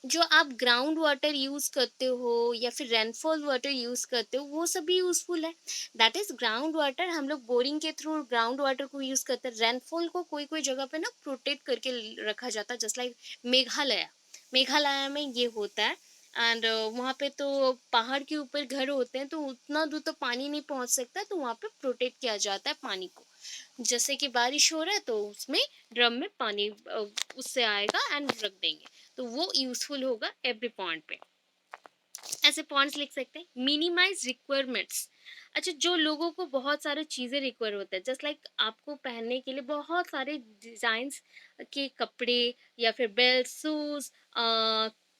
जो आप ग्राउंड वाटर यूज करते हो या फिर रेनफॉल वाटर यूज करते हो, वो सभी यूजफुल है। दैट इज ग्राउंड वाटर, हम लोग बोरिंग के थ्रू ग्राउंड वाटर को यूज करते हैं। रेनफॉल को कोई कोई जगह पे ना प्रोटेक्ट करके रखा जाता है, जस्ट लाइक मेघालय, मेघालय में ये होता है। एंड वहाँ पे तो पहाड़ के ऊपर घर होते हैं, तो उतना दूर तो पानी नहीं पहुँच सकता, तो वहाँ पे प्रोटेक्ट किया जाता है पानी को। जैसे कि बारिश हो रहा है तो उसमें ड्रम में पानी उससे आएगा एंड रख देंगे, तो वो यूजफुल होगा एवरी पॉइंट पे। ऐसे पॉइंट्स लिख सकते हैं। मिनिमाइज रिक्वायरमेंट्स, अच्छा जो लोगों को बहुत सारी चीज़ें रिक्वायर होता है, जस्ट लाइक आपको पहनने के लिए बहुत सारे डिजाइंस के कपड़े या फिर बेल्ट, शूज,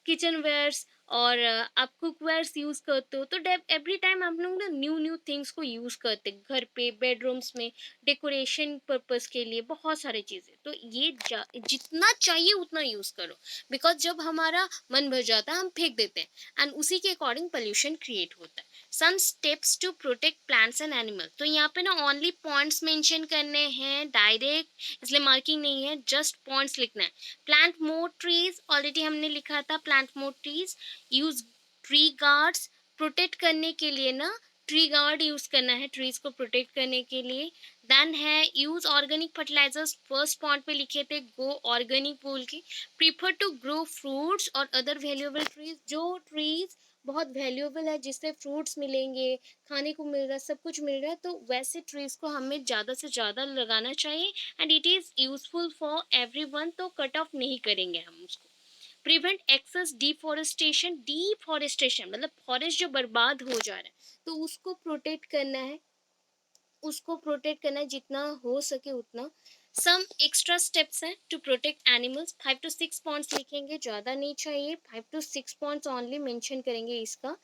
किचन वेयर्स, और आप कुक वेयर्स यूज़ करते हो, तो एवरी टाइम आप लोग ना न्यू न्यू थिंग्स को यूज़ करते हैं घर पे, बेडरूम्स में, डेकोरेशन पर्पस के लिए, बहुत सारी चीज़ें। तो ये जितना चाहिए उतना यूज़ करो, बिकॉज जब हमारा मन भर जाता है हम फेंक देते हैं, एंड उसी के अकॉर्डिंग पोल्यूशन क्रिएट होता है। Some steps to protect plants and animal, तो यहाँ पे ना ओनली पॉइंट्स मेंशन करने हैं डायरेक्ट, इसलिए मार्किंग नहीं है, जस्ट पॉइंट्स लिखना है। प्लांट मोर ट्रीज, ऑलरेडी हमने लिखा था, plant more trees, use tree guards, protect करने के लिए ना ट्री गार्ड यूज करना है, ट्रीज को प्रोटेक्ट करने के लिए। देन है use organic fertilisers, first point पे लिखे थे गो ऑर्गेनिक बोल के। प्रीफर टू ग्रो फ्रूट्स और अदर वैल्यूएबल ट्रीज, जो ट्रीज बहुत वैल्यूएबल है, जिससे फ्रूट्स मिलेंगे, खाने को मिल रहा है, सब कुछ मिल रहा है, तो वैसे ट्रीज को हमें ज़्यादा से ज़्यादा लगाना चाहिए, and it is useful for everyone, तो कट ऑफ नहीं करेंगे हम उसको। प्रिवेंट एक्सेस डिफॉरेस्टेशन, डिफॉरेस्टेशन मतलब फॉरेस्ट जो बर्बाद हो जा रहा है, तो उसको प्रोटेक्ट करना है, उसको प्रोटेक्ट करना है जितना हो सके उतना। सम एक्स्ट्रा स्टेप्स हैं to protect animals, 5 to 6 points लिखेंगे, ज़्यादा नहीं चाहिए, 5 to 6 पॉइंट्स ओनली मेंशन करेंगे इसका,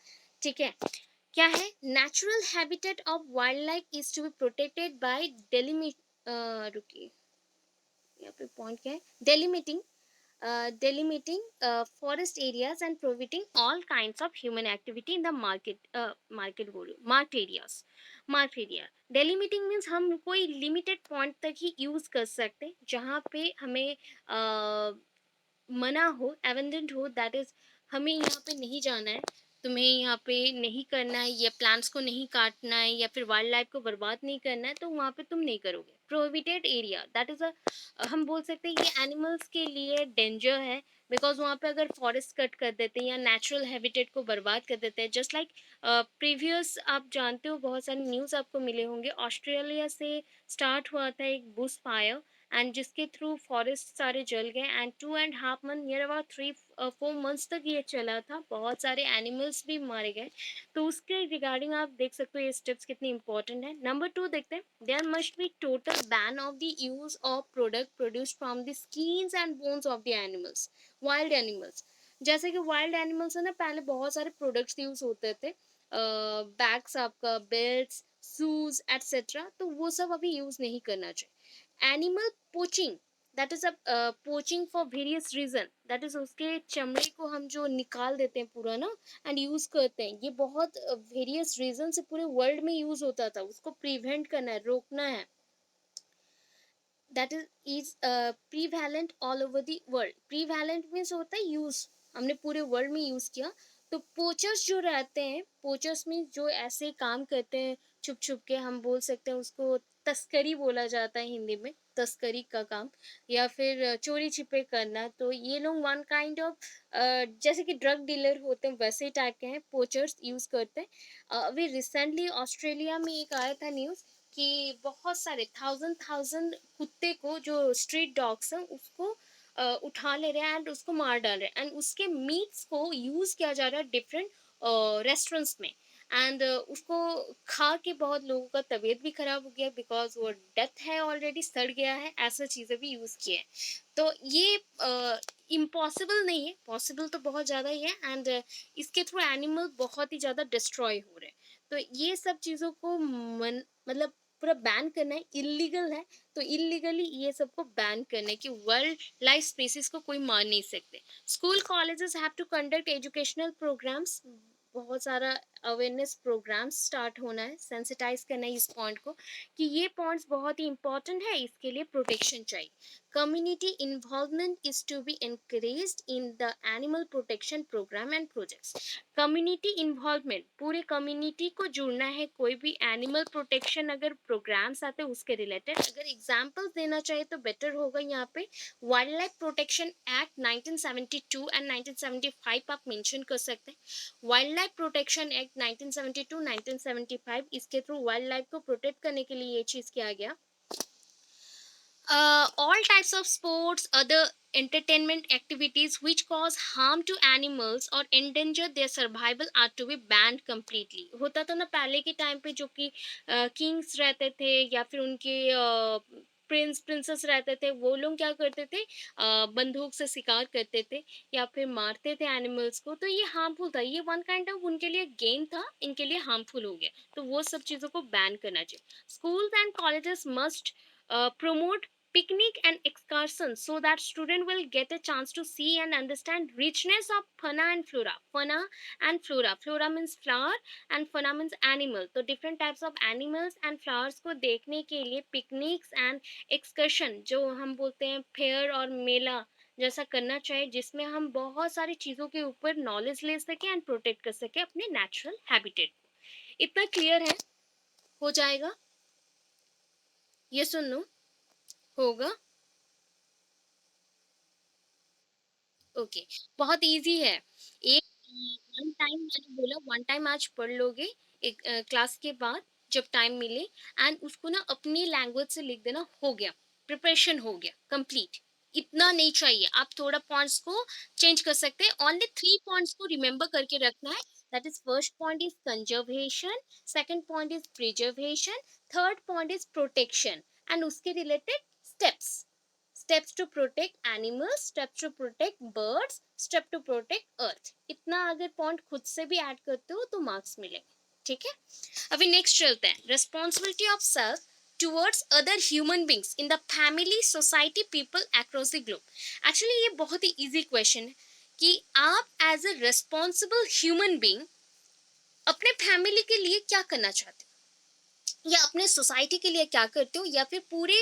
ठीक है। क्या है, natural habitat of wild life is to be protected by delimit, रुकिए यहाँ पे पॉइंट क्या है, delimiting delimiting forest areas and prohibiting all kinds of human activity in the marked areas. Mark area delimiting means हम कोई लिमिटेड पॉइंट तक ही यूज कर सकते हैं जहाँ पे हमें मना हो, एबंडेंट हो, दैट इज हमें यहाँ पे नहीं जाना है, तुम्हें यहाँ पे नहीं करना है, या प्लांट्स को नहीं काटना है, या फिर वाइल्ड लाइफ को बर्बाद नहीं करना है, तो वहाँ पे तुम नहीं करोगे. प्रोहिबिटेड एरिया दैट इज अ, हम बोल सकते हैं ये एनिमल्स के लिए डेंजर है, बिकॉज वहाँ पे अगर फॉरेस्ट कट कर देते हैं या नेचुरल हैबिटेट को बर्बाद कर देते हैं, जस्ट लाइक प्रीवियस आप जानते हो बहुत सारे न्यूज़ आपको मिले होंगे, ऑस्ट्रेलिया से स्टार्ट हुआ था एक बुश फायर, एंड जिसके थ्रू फॉरेस्ट सारे जल गए, and 2.5 month, near about 3-4 months तक ये चला था, बहुत सारे एनिमल्स भी मारे गए. तो उसके रिगार्डिंग आप देख सकते हो ये स्टेप्स कितनी इंपॉर्टेंट है. नंबर 2 देखते हैं, there must be total ban of the use of product produced from the skins and bones of the animals, wild animals. जैसे कि वाइल्ड एनिमल्स है ना, पहले बहुत सारे प्रोडक्ट्स यूज होते थे, बैग्स, आपका बेल्ट्स, शूज एटसेट्रा, तो वो सब अभी यूज नहीं करना चाहिए. Animal poaching, that is a poaching for various reason, that is उसके चमड़े को हम जो निकाल देते हैं पूरा ना एंड यूज करते हैं, ये बहुत वेरियस रीजन से पूरे वर्ल्ड में यूज होता था, उसको प्रिवेंट करना है, रोकना है. That is prevalent all over the world. Prevalent means होता है यूज, हमने पूरे वर्ल्ड में यूज किया. तो पोचर्स जो रहते हैं, पोचर्स में जो ऐसे काम करते हैं छुप छुप के, हम बोल सकते हैं उसको तस्करी बोला जाता है हिंदी में, तस्करी का काम, या फिर चोरी छिपे करना, तो ये लोग वन काइंड ऑफ जैसे कि ड्रग डीलर होते हैं वैसे टाइप के हैं, पोचर्स यूज करते हैं. अभी रिसेंटली ऑस्ट्रेलिया में एक आया था न्यूज कि बहुत सारे थाउजेंड थाउजेंड कुत्ते को, जो स्ट्रीट डॉग्स हैं, उसको उठा ले रहे हैं एंड उसको मार डाल रहे हैं, एंड उसके मीट्स को यूज किया जा रहा है डिफरेंट रेस्टोरेंट्स में, एंड उसको खा के बहुत लोगों का तबीयत भी खराब हो गया, बिकॉज वो डेथ है, ऑलरेडी सड़ गया है, ऐसा चीज़ें भी यूज़ किए हैं. तो ये इम्पॉसिबल नहीं है, पॉसिबल तो बहुत ज़्यादा ही है, एंड इसके थ्रू एनिमल बहुत ही ज़्यादा डिस्ट्रॉय हो रहे हैं. तो ये सब चीज़ों को मतलब पूरा बैन करना है, इलीगल है, तो इलीगली ये सबको बैन करना है कि वर्ल्ड लाइफ स्पेसिस को कोई मार नहीं सकते. School colleges have to conduct educational programmes, बहुत सारा अवेयरनेस प्रोग्राम्स स्टार्ट होना है, सेंसिटाइज करना है इस पॉइंट को कि ये पॉइंट्स बहुत ही इंपॉर्टेंट है, इसके लिए प्रोटेक्शन चाहिए. Community involvement is to be encouraged in the animal protection programme and projects. Community involvement, पूरे कम्युनिटी को जुड़ना है, कोई भी एनिमल प्रोटेक्शन अगर प्रोग्राम्स आते हैं उसके रिलेटेड. अगर एग्जांपल्स देना चाहिए तो बेटर होगा यहाँ पे wild life protection act 1972 and 1975 आप मेंशन कर सकते हैं. वाइल्ड लाइफ प्रोटेक्शन एक्ट 1972 1975, इसके थ्रू वाइल्ड लाइफ को प्रोटेक्ट करने के लिए ये चीज किया गया. All types of sports, other entertainment activities which cause harm to animals or endanger their survival are to be banned completely. होता था ना पहले के टाइम पे, जो कि किंग्स रहते थे या फिर उनके प्रिंस प्रिंसेस रहते थे, वो लोग क्या करते थे, बंदूक से शिकार करते थे या फिर मारते थे एनिमल्स को, तो ये हार्मफुल था, ये वन काइंड ऑफ उनके लिए गेम था, इनके लिए हार्मफुल हो गया, तो वो सब चीज़ों को बैन करना चाहिए. Schools and colleges must promote picnic and excursions so that student will get a chance to see and understand richness of fauna and flora. Fauna and flora, flora means flower and fauna means animal, तो different types of animals and flowers को देखने के लिए picnics and excursion, जो हम बोलते हैं फेयर और मेला जैसा करना चाहिए, जिसमें हम बहुत सारी चीज़ों के ऊपर नॉलेज ले सकें एंड प्रोटेक्ट कर सकें अपने नेचुरल हैबिटेट को. इतना क्लियर है? हो जाएगा? ये सुन लो, होगा. ओके, बहुत इजी है. एक वन टाइम, मैंने बोला वन टाइम आज पढ़ लोगे एक क्लास के बाद जब टाइम मिले, एंड उसको ना अपनी लैंग्वेज से लिख देना, हो गया, प्रिपरेशन हो गया कंप्लीट. इतना नहीं चाहिए, आप थोड़ा पॉइंट्स को चेंज कर सकते हैं, ओनली 3 पॉइंट्स को रिमेंबर करके रखना है. That is first point is conservation, second point is preservation, third point is protection, and उसके related steps. Steps to protect animals, steps to protect birds, step to protect earth. इतना अगर पॉइंट खुद से भी ऐड करते हो तो मार्क्स मिलेंगे. ठीक है, अभी नेक्स्ट चलते हैं. Responsibility of self towards other human beings in the family, society, people across the globe. Actually ये बहुत ही easy question है कि आप as a responsible human being अपने फैमिली के लिए क्या करना चाहते हो, या अपने सोसाइटी के लिए क्या करते हो, या फिर पूरे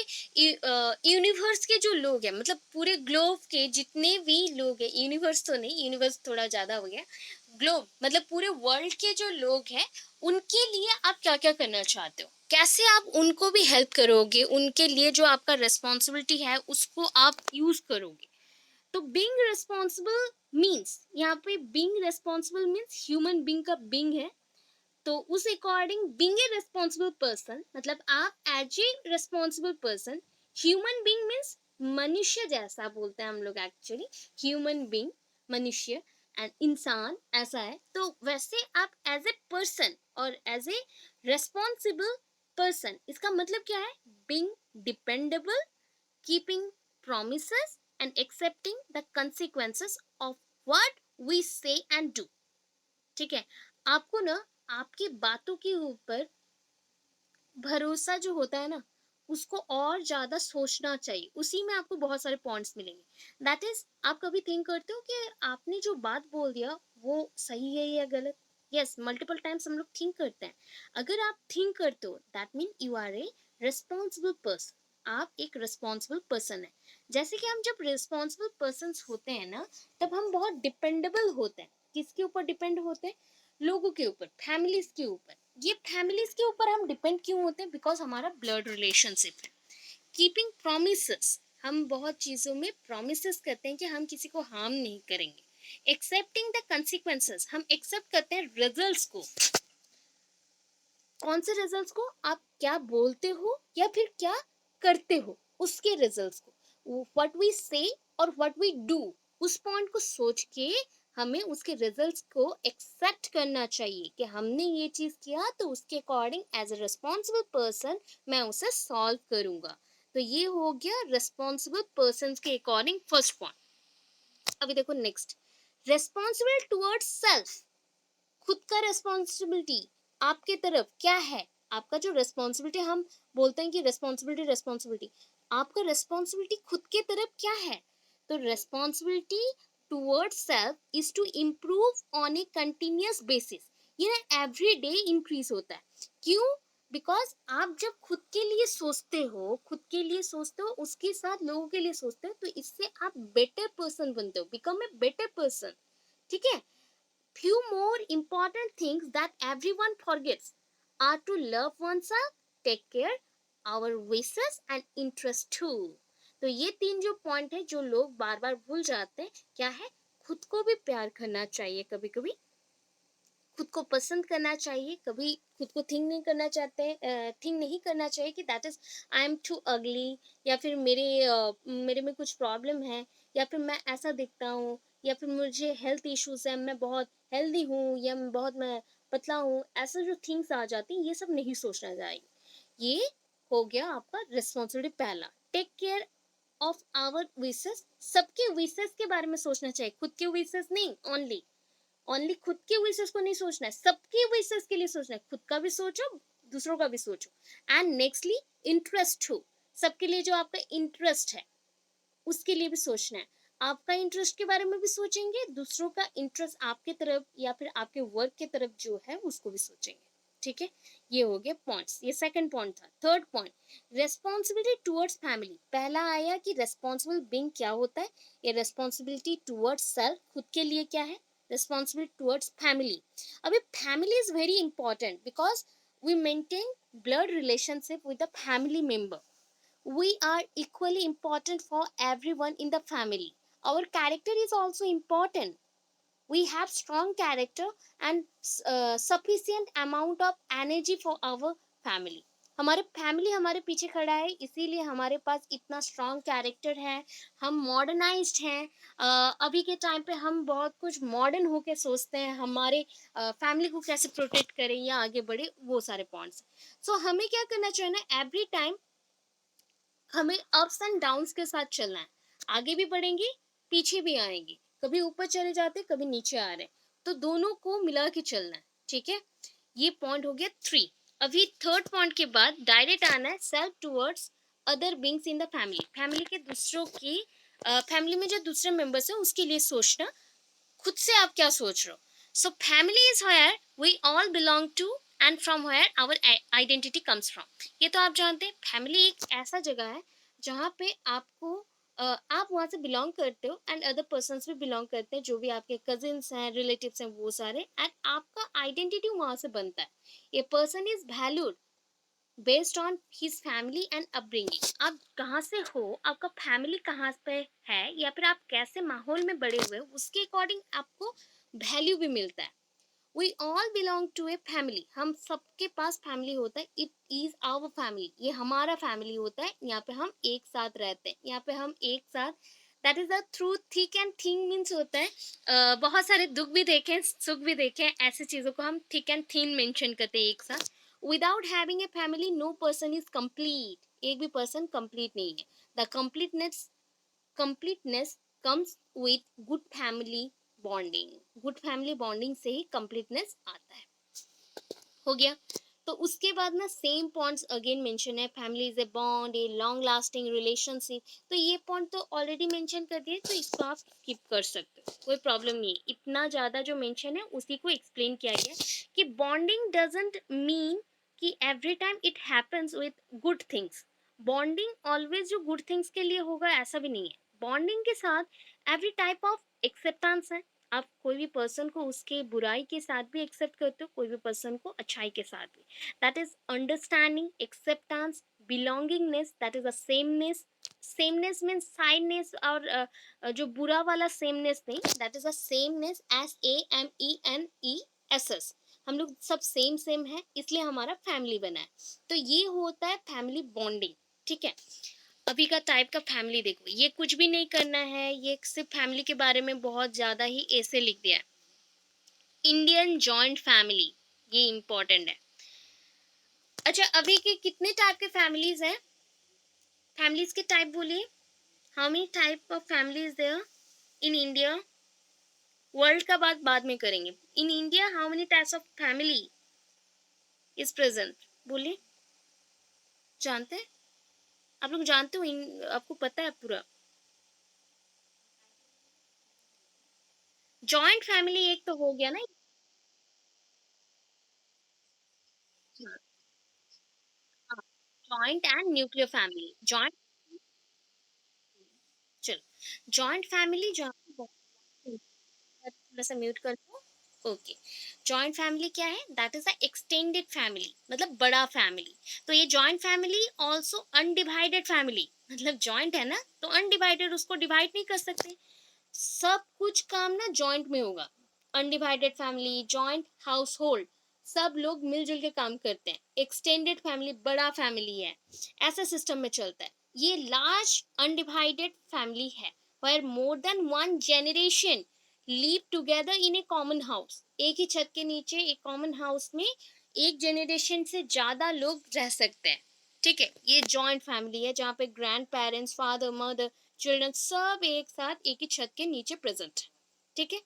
यूनिवर्स के जो लोग हैं, मतलब पूरे ग्लोब के जितने भी लोग हैं, यूनिवर्स तो नहीं, यूनिवर्स थोड़ा ज़्यादा हो गया, ग्लोब मतलब पूरे वर्ल्ड के जो लोग हैं उनके लिए आप क्या क्या करना चाहते हो, कैसे आप उनको भी हेल्प करोगे, उनके लिए जो आपका रिस्पॉन्सिबिलिटी है उसको आप यूज़ करोगे। तो बीइंग रिस्पॉन्सिबल मीन्स, यहाँ पे being responsible means human being का बीइंग है, तो उस according being a responsible person मतलब आप as a responsible person, human being means मनुष्य जैसा बोलते हैं हम लोग एक्चुअली, ह्यूमन बीइंग मनुष्य एंड इंसान ऐसा है, तो वैसे आप एज ए पर्सन और एज ए रिस्पॉन्सिबल पर्सन, इसका मतलब क्या है, being dependable, keeping promises and accepting the consequences of what we say and do। ठीक है, आपको ना आपकी बातों के ऊपर भरोसा जो होता है ना, उसको और ज्यादा सोचना चाहिए, उसी में आपको बहुत सारे पॉइंट्स मिलेंगे। दैट इज, आप कभी थिंक करते हो कि आपने जो बात बोल दिया वो सही है या गलत। यस, मल्टीपल टाइम्स हम लोग थिंक करते हैं। अगर आप थिंक करते हो that mean you are a responsible person, आप एक रिस्पॉन्सिबल पर्सन है। जैसे कि हम जब रिस्पॉन्सिबल पर्सन होते हैं ना, तब हम बहुत डिपेंडेबल होते हैं। किसके ऊपर डिपेंड होते हैं, लोगों के ऊपर, फैमिलीज के ऊपर। ये फैमिलीज के ऊपर हम डिपेंड क्यों होते हैं, बिकॉज हमारा ब्लड रिलेशनशिप है। कीपिंग प्रोमिसेस, हम बहुत चीजों में प्रोमिसेस करते हैं कि हम किसी को हार्म नहीं करेंगे। एक्सेप्टिंग द कंसिक्वेंसेस, हम एक्सेप्ट करते हैं रिजल्ट्स को। कौन से रिजल्ट्स को, आप क्या बोलते हो या फिर क्या करते हो उसके रिजल्ट्स को, व्हाट वी से और व्हाट वी डू, उस पॉइंट को सोच के हमें उसके रिजल्ट्स को एक्सेप्ट करना चाहिए कि हमने ये चीज किया तो उसके according as a responsible person मैं उसे सॉल्व करूंगा। तो ये हो गया रिस्पॉन्सिबल पर्सन के अकॉर्डिंग फर्स्ट पॉइंट। अभी देखो नेक्स्ट, रिस्पॉन्सिबल टुवर्ड्स सेल्फ, खुद का रिस्पॉन्सिबिलिटी आपके तरफ क्या है, आपका जो रिस्पॉन्सिबिलिटी, हम बोलते हैं कि रिस्पॉन्सिबिलिटी रिस्पॉन्सिबिलिटी, आपका रिस्पॉन्सिबिलिटी खुद के तरफ क्या है। तो responsibility towards self is to improve on a continuous basis, ये एवरी डे इंक्रीज होता है। क्यों, बिकॉज आप जब खुद के लिए सोचते हो, खुद के लिए सोचते हो उसके साथ लोगों के लिए सोचते हो, तो इससे आप बेटर पर्सन बनते हो, बिकम ए बेटर पर्सन। ठीक है, few more important things that everyone forgets are to love oneself, take care our wishes and interests too। तो ये तीन जो पॉइंट है जो लोग बार बार भूल जाते हैं, क्या है, खुद को भी प्यार करना चाहिए, कभी कभी खुद को पसंद करना चाहिए, कभी खुद को थिंक नहीं करना चाहते, थिंक नहीं करना चाहिए कि that is I am too ugly, या फिर मेरे में कुछ प्रॉब्लम है, या फिर मैं ऐसा दिखता हूँ, या फिर मुझे हेल्थ इश्यूज है, मैं बहुत हेल्दी हूँ, या मैं पतला हूँ, ऐसा जो थिंग्स आ जाती हैं, ये सब नहीं सोचना चाहिए। ये हो गया आपका रिस्पॉन्सिबिलिटी पहला, take care of our wishes, सबके विशेस के बारे में सोचना चाहिए, खुद के विशेस नहीं, ओनली खुद के विशेस को नहीं सोचना है, सबके विशेस के लिए सोचना है, खुद का भी सोचो, दूसरों का भी सोचो। एंड नेक्स्टली इंटरेस्ट हो, सबके लिए जो आपका इंटरेस्ट है उसके लिए भी सोचना है। आपका इंटरेस्ट के बारे में भी सोचेंगे, दूसरों का इंटरेस्ट आपके तरफ या फिर आपके वर्क के तरफ जो है उसको भी सोचेंगे। ठीक है, ये हो गया पॉइंट्स, ये सेकंड पॉइंट था। Third point, responsibility towards family. पहला आया कि रेस्पॉन्सिबल बीइंग क्या होता है, ये रेस्पॉन्सिबिलिटी टुवर्ड्स सेल्फ, खुद के लिए क्या है, responsibility towards family। अभी family is very important because we maintain blood relationship with the family member, we are equally important for everyone in the family, our character is also important, we have strong character and sufficient amount of energy for our family। हमारे फैमिली हमारे पीछे खड़ा है, इसीलिए हमारे पास इतना स्ट्रॉन्ग कैरेक्टर है, हम मॉडर्नाइज्ड हैं। अभी के टाइम पे हम बहुत कुछ मॉडर्न होके सोचते हैं, हमारे फैमिली को कैसे प्रोटेक्ट करें या आगे बढ़े, वो सारे पॉइंट्स। सो हमें क्या करना चाहिए ना, एवरी टाइम हमें अप्स एंड डाउन्स के साथ चलना है, आगे भी बढ़ेंगे पीछे भी आएंगे, कभी ऊपर चले जाते कभी नीचे आ रहे, तो दोनों को मिला के चलना है। ठीक है, ये पॉइंट हो गया 3। अभी थर्ड पॉइंट के बाद डायरेक्ट आना है self towards other beings in the family. Family के दूसरों की फैमिली में जो दूसरे मेंबर्स हैं उसके लिए सोचना, खुद से आप क्या सोच रहे हो। So family is where we all belong to and from where our identity comes from. ये तो आप जानते हैं, फैमिली एक ऐसा जगह है जहाँ पे आपको आप वहाँ से बिलोंग करते हो एंड अदर पर्सन भी बिलोंग करते हैं, जो भी आपके कजिन्स हैं, रिलेटिव्स हैं, वो सारे, एंड आपका आइडेंटिटी वहाँ से बनता है। A person is valued based on his family and upbringing. आप कहाँ से हो, आपका फैमिली कहाँ पे है, या फिर आप कैसे माहौल में बड़े हुए हो, उसके अकॉर्डिंग आपको वैल्यू भी मिलता है। We all belong to a family. हम सबके पास फैमिली होता है। इट इज आवर फैमिली, ये हमारा फैमिली होता है। यहाँ पे हम एक साथ रहते हैं, यहाँ पे हम एक साथ, that is the truth. Thick and thin means होता है बहुत सारे दुख भी देखें, सुख भी देखें, ऐसी चीज़ों को हम थिक एंड थीन मेंशन करते हैं एक साथ। Without having a family no person is complete. एक भी पर्सन कंप्लीट नहीं है। The completeness comes with good family bonding. Good family bonding से ही कंप्लीटनेस आता है। हो गया। तो उसके बाद ना सेम पॉइंट्स अगेन मेंशन है, family is a bond, a long lasting relationship. तो ये पॉइंट तो ऑलरेडी मेंशन कर दिए, तो इसको आप स्किप कर सकते हो, कोई प्रॉब्लम नहीं है। इतना ज़्यादा जो मेंशन है उसी को एक्सप्लेन किया गया कि बॉन्डिंग डजंट मीन कि every time it happens with good things. Bonding always जो गुड थिंग्स के लिए होगा ऐसा भी नहीं है। बॉन्डिंग के साथ एवरी टाइप ऑफ एक्सेप्टेंस है। आप कोई भी पर्सन को उसके बुराई के साथ भी एक्सेप्ट करते हो, कोई भी पर्सन को अच्छाई के साथ भी। That is understanding, acceptance, belongingness, that is a sameness. Sameness means sightedness, और जो बुरा वाला सेमनेस नहीं, that is a sameness, SAMENESS। हम लोग सब सेम सेम है, इसलिए हमारा फैमिली बना है। तो ये होता है फैमिली बॉन्डिंग। ठीक है। अभी का टाइप का फैमिली देखो, ये कुछ भी नहीं करना है, ये सिर्फ फैमिली के बारे में बहुत ज्यादा ही ऐसे लिख दिया है। इंडियन जॉइंट फैमिली, ये इंपॉर्टेंट है। अच्छा, अभी के कितने टाइप के फैमिलीज हैं? फैमिलीज के टाइप बोलिए। How many type of families there in India? World का बात बाद में करेंगे। In India how many types of family is present? बोलिए। जानते हैं? आप लोग जानते हो, आपको पता है पूरा? जॉइंट फैमिली एक तो हो गया ना। Joint and nuclear family. Joint, चलो जॉइंट फैमिली जो थोड़ा सा म्यूट कर दो। ओके। जॉइंट फैमिली क्या है? That is a extended family, मतलब बड़ा फैमिली। तो ये joint family also undivided family, मतलब जॉइंट है ना तो अनडिवाइडेड, उसको डिवाइड नहीं कर सकते। सब कुछ काम ना जॉइंट में होगा। Undivided family, joint house hold, सब लोग मिलजुल के काम करते हैं। एक्सटेंडेड फैमिली, बड़ा फैमिली है, ऐसा सिस्टम में चलता है। ये लार्ज अनडिवाइडेड फैमिली है where more than one generation live together in a common house। एक ही छत के नीचे एक कॉमन हाउस में एक जनरेशन से ज्यादा लोग रह सकते हैं। ठीक है, ये जॉइंट फैमिली है जहाँ पे grand parents, father, mother, children सब एक साथ एक ही छत के नीचे प्रेजेंट है। ठीक है।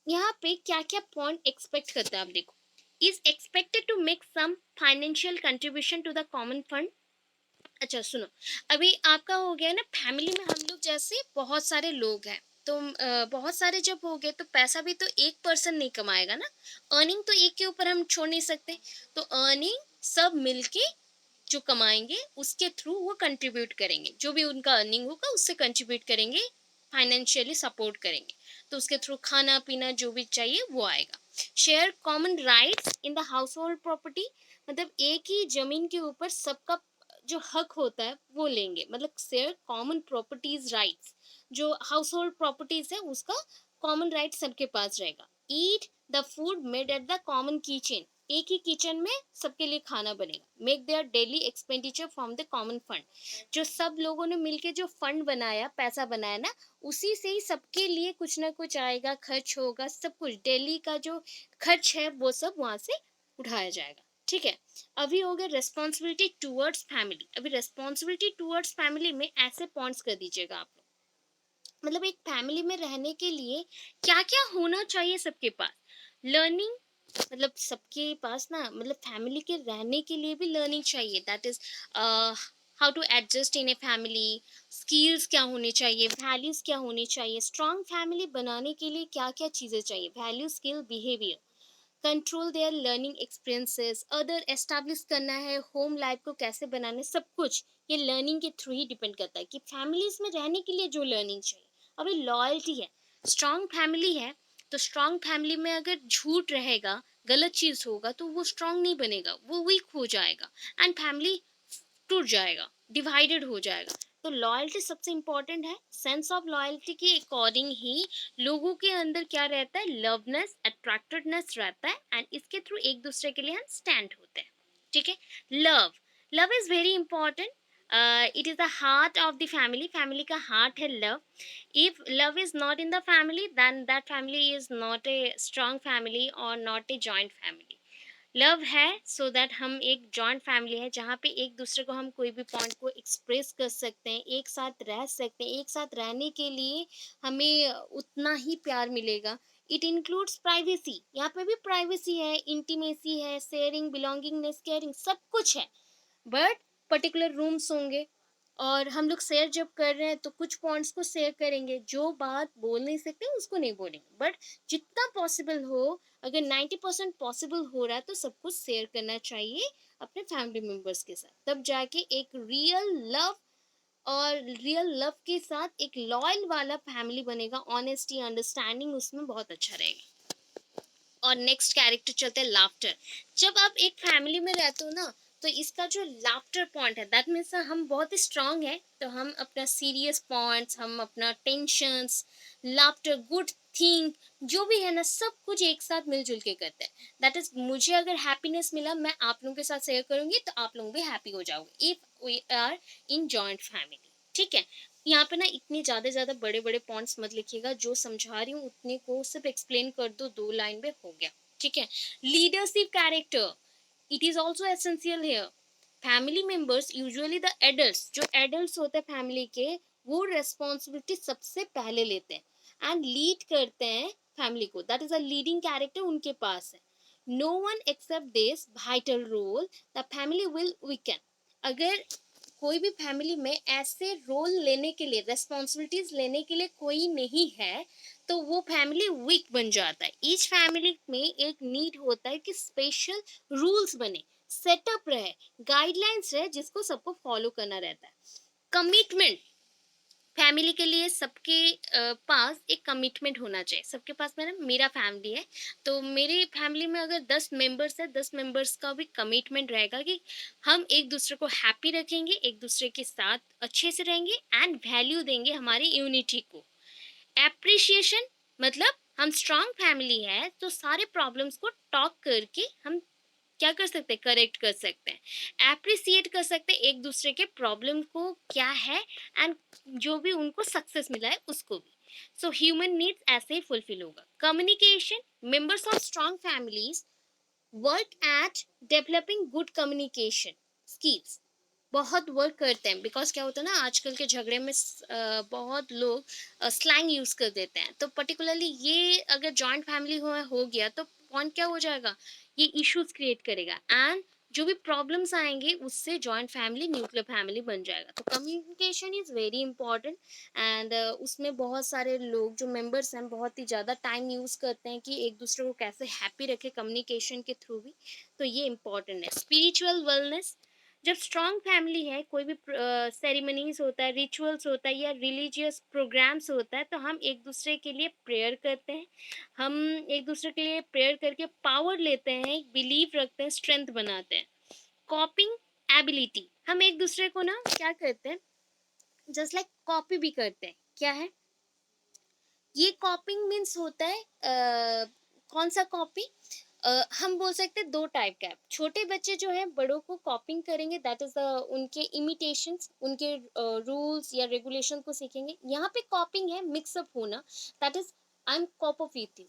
यहाँ पे क्या क्या पॉइंट एक्सपेक्ट करते हैं आप देखो। Is expected to make some financial contribution to the common fund. अच्छा सुनो, अभी आपका हो गया ना, फैमिली में हम लोग जैसे बहुत सारे लोग हैं, तो बहुत सारे जब हो गए तो पैसा भी तो एक पर्सन नहीं कमाएगा ना। अर्निंग तो एक के ऊपर हम छोड़ नहीं सकते। तो अर्निंग सब मिलके जो कमाएंगे उसके थ्रू वो कंट्रीब्यूट करेंगे, जो भी उनका अर्निंग होगा उससे कंट्रीब्यूट करेंगे, फाइनेंशियली सपोर्ट करेंगे। तो उसके थ्रू खाना पीना जो भी चाहिए वो आएगा। Share common rights in the house hold property, मतलब एक ही जमीन के ऊपर सबका जो हक होता है वो लेंगे, मतलब शेयर कॉमन प्रॉपर्टीज राइट्स। जो हाउस होल्ड प्रॉपर्टीज है उसका कॉमन राइट सबके पास रहेगा। Eat the food made at the common kitchen, एक ही किचन में सबके लिए खाना बनेगा। Make their daily expenditure from the common fund, जो सब लोगों ने मिलके जो फंड बनाया, पैसा बनाया ना, उसी से ही सबके लिए कुछ ना कुछ आएगा, खर्च होगा, सब कुछ डेली का जो खर्च है वो सब वहां से उठाया जाएगा। ठीक है। अभी हो गया रेस्पॉन्सिबिलिटी टूवर्ड्स फैमिली। अभी रेस्पॉन्सिबिलिटी टूवर्ड्स फैमिली में ऐसे पॉइंट्स कर दीजिएगा आप लोग, मतलब एक फैमिली में रहने के लिए क्या क्या होना चाहिए सबके पास। लर्निंग, मतलब सबके पास ना मतलब फैमिली के रहने के लिए भी लर्निंग चाहिए, that is how to adjust in a family, skills क्या होने चाहिए, वैल्यूज क्या होने चाहिए, स्ट्रांग फैमिली बनाने के लिए क्या क्या चीज़ें चाहिए, value, skill, behaviour, control their learning experiences, other establish करना है, होम लाइफ को कैसे बनाना है, सब कुछ ये लर्निंग के थ्रू ही डिपेंड करता है कि फैमिलीज में रहने के लिए जो लर्निंग चाहिए। अभी लॉयल्टी है, स्ट्रांग फैमिली है, तो स्ट्रांग फैमिली में अगर झूठ रहेगा, गलत चीज होगा, तो वो स्ट्रांग नहीं बनेगा, वो वीक हो जाएगा एंड फैमिली टूट जाएगा, डिवाइडेड हो जाएगा। तो लॉयल्टी सबसे इंपॉर्टेंट है। सेंस ऑफ लॉयल्टी के अकॉर्डिंग ही लोगों के अंदर क्या रहता है, लवनेस, अट्रैक्टेडनेस रहता है एंड इसके थ्रू एक दूसरे के लिए हम स्टैंड होते हैं। ठीक है। Love, love is very important, it is the heart of the family, family का हार्ट है love. if love is not in the family, then that family is not a strong family or not a joint family. Love है सो दैट हम एक जॉइंट फैमिली है जहाँ पे एक दूसरे को हम कोई भी पॉइंट को एक्सप्रेस कर सकते हैं, एक साथ रह सकते हैं, एक साथ रहने के लिए हमें उतना ही प्यार मिलेगा। इट इंक्लूड्स प्राइवेसी, यहाँ पे भी प्राइवेसी है, इंटीमेसी है, शेयरिंग, बिलोंगिंगनेस, केयरिंग, सब कुछ है। बट पर्टिकुलर रूम्स होंगे और हम लोग शेयर जब कर रहे हैं तो कुछ पॉइंट्स को शेयर करेंगे, जो बात बोल नहीं सकते उसको नहीं बोलेंगे, बट जितना पॉसिबल हो, अगर 90% पॉसिबल हो रहा है तो सब कुछ शेयर करना चाहिए अपने फैमिली मेम्बर्स के साथ, तब जाके एक रियल लव, और रियल लव के साथ एक लॉयल वाला फैमिली बनेगा, ऑनेस्टी, अंडरस्टैंडिंग उसमें बहुत अच्छा रहेगा। और नेक्स्ट कैरेक्टर चलते हैं लाफ्टर। जब आप एक फैमिली में रहते हो ना, तो इसका जो लाफ्टर पॉइंट है, दैट मीन्स हम बहुत ही स्ट्रांग है, तो हम अपना सीरियस पॉइंट्स, हम अपना टेंशंस, लाफ्टर, गुड थिंक, जो भी है ना, सब कुछ एक साथ मिलजुल के करते हैं। दैट इज, मुझे अगर हैप्पीनेस मिला, मैं आप लोगों के साथ शेयर करूंगी तो आप लोग भी हैप्पी हो जाओगे if we are in joint family. ठीक है। यहाँ पे ना इतने ज़्यादा बड़े बड़े पॉइंट्स मत लिखिएगा, जो समझा रही हूँ उतने को सिर्फ एक्सप्लेन कर दो, 2 लाइन में हो गया। ठीक है। Leadership character, it is also essential here. Family members, usually the adult, जो एडल्ट होते हैं फैमिली के, वो रेस्पॉन्सिबिलिटी सबसे पहले लेते हैं एंड लीड करते हैं फैमिली को, that is a leading character उनके पास है। No one accept this vital role, the family will weaken. अगर कोई भी फैमिली में ऐसे रोल लेने के लिए, रेस्पॉन्सिबिलिटीज लेने के लिए कोई नहीं है, तो वो फैमिली वीक बन जाता है। ईच फैमिली में एक नीड होता है कि स्पेशल रूल्स बने, सेटअप रहे, गाइडलाइंस रहे, जिसको सबको फॉलो करना रहता है। कमिटमेंट, फैमिली के लिए सबके पास एक कमिटमेंट होना चाहिए। सबके पास, मेरा फैमिली है, तो मेरी फैमिली में अगर 10 मेंबर्स है, 10 मेंबर्स का भी कमिटमेंट रहेगा कि हम एक दूसरे को हैप्पी रखेंगे, एक दूसरे के साथ अच्छे से रहेंगे एंड वैल्यू देंगे हमारी यूनिटी को। एप्रिशिएशन, मतलब हम स्ट्रांग फैमिली है तो सारे प्रॉब्लम्स को टॉक करके हम क्या कर सकते हैं, करेक्ट कर सकते हैं, अप्रिसिएट कर सकते हैं एक दूसरे के प्रॉब्लम को क्या है एंड जो भी उनको सक्सेस मिला है उसको भी। सो ह्यूमन नीड्स ऐसे ही फुलफिल होगा। Communication, members of strong families work at developing good communication skills, बहुत वर्क करते हैं, बिकॉज क्या होता है ना, आजकल के झगड़े में बहुत लोग स्लैंग यूज कर देते हैं, तो पर्टिकुलरली ये अगर जॉइंट फैमिली हो गया तो पॉइंट क्या हो जाएगा, ये इश्यूज क्रिएट करेगा एंड जो भी प्रॉब्लम्स आएंगे उससे जॉइंट फैमिली न्यूक्लियर फैमिली बन जाएगा। तो communication is very important and उसमें बहुत सारे लोग जो मेंबर्स हैं बहुत ही ज़्यादा टाइम यूज़ करते हैं कि एक दूसरे को कैसे हैप्पी रखे कम्युनिकेशन के थ्रू भी, तो ये इंपॉर्टेंट है। स्पिरिचुअल वेलनेस, जब स्ट्रांग फैमिली है, कोई भी सेरेमनीज होता है, रिचुअल्स होता है या रिलीजियस प्रोग्राम्स होता है, तो हम एक दूसरे के लिए प्रेयर करते हैं, हम एक दूसरे के लिए प्रेयर करके पावर लेते हैं, बिलीव रखते हैं, स्ट्रेंथ बनाते हैं। कॉपिंग एबिलिटी, हम एक दूसरे को ना क्या करते हैं, जस्ट लाइक कॉपी भी करते हैं। क्या है ये कॉपिंग मीन्स होता है, कौन सा कॉपी, हम बोल सकते हैं 2 टाइप का है। छोटे बच्चे जो है बड़ों को कॉपिंग करेंगे, दैट इज उनके इमिटेशंस, उनके रूल्स या रेगुलेशन को सीखेंगे। यहाँ पे कॉपिंग है मिक्सअप होना, that is I M corp of with you,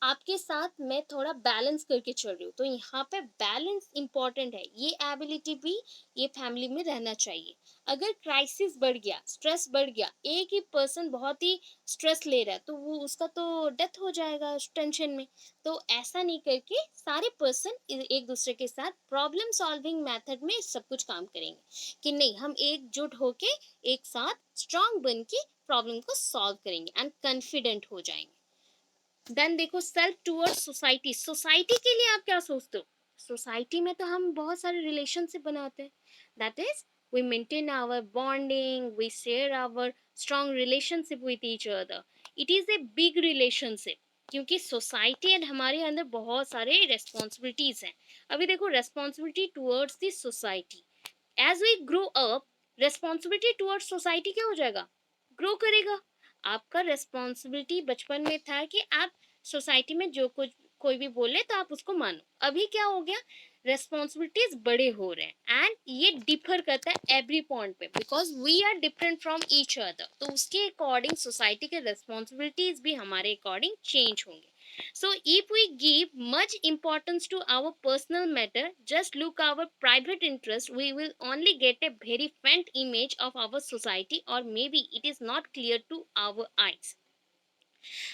आपके साथ मैं थोड़ा बैलेंस करके चल रही हूँ, तो यहाँ पे बैलेंस इंपॉर्टेंट है, ये एबिलिटी भी ये फैमिली में रहना चाहिए। अगर क्राइसिस बढ़ गया, स्ट्रेस बढ़ गया, एक ही पर्सन बहुत ही स्ट्रेस ले रहा है, तो वो उसका तो डेथ हो जाएगा उस टेंशन में। तो ऐसा नहीं करके सारे पर्सन एक दूसरे के साथ प्रॉब्लम सॉल्विंग मेथड में सब कुछ काम करेंगे, कि नहीं हम एकजुट होके एक साथ स्ट्रांग बन के प्रॉब्लम को सॉल्व करेंगे एंड कॉन्फिडेंट हो जाएंगे। देन देखो सेल्फ टूवर्ड्स सोसाइटी, सोसाइटी के लिए आप क्या सोचते हो? सोसाइटी में तो हम बहुत सारे रिलेशनशिप बनाते हैं, that is we maintain our bonding, we share our strong relationship with each other. It is a big relationship, क्योंकि सोसाइटी एंड हमारे अंदर बहुत सारे रेस्पॉन्सिबिलिटीज हैं। अभी देखो responsibility towards the society, as we grow up responsibility towards society क्या हो जाएगा, ग्रो करेगा। आपका रेस्पॉन्सिबिलिटी बचपन में था कि आप सोसाइटी में जो कुछ कोई भी बोले तो आप उसको मानो। अभी क्या हो गया, रेस्पॉन्सिबिलिटीज बड़े हो रहे हैं एंड ये डिफर करता है एवरी पॉइंट पे, because we are different from each other. तो उसके अकॉर्डिंग सोसाइटी के रेस्पॉन्सिबिलिटीज भी हमारे अकॉर्डिंग चेंज होंगे। So if we give much importance to our personal matter, just look our private interest, we will only get a very faint image of our society, or maybe it is not clear to our eyes.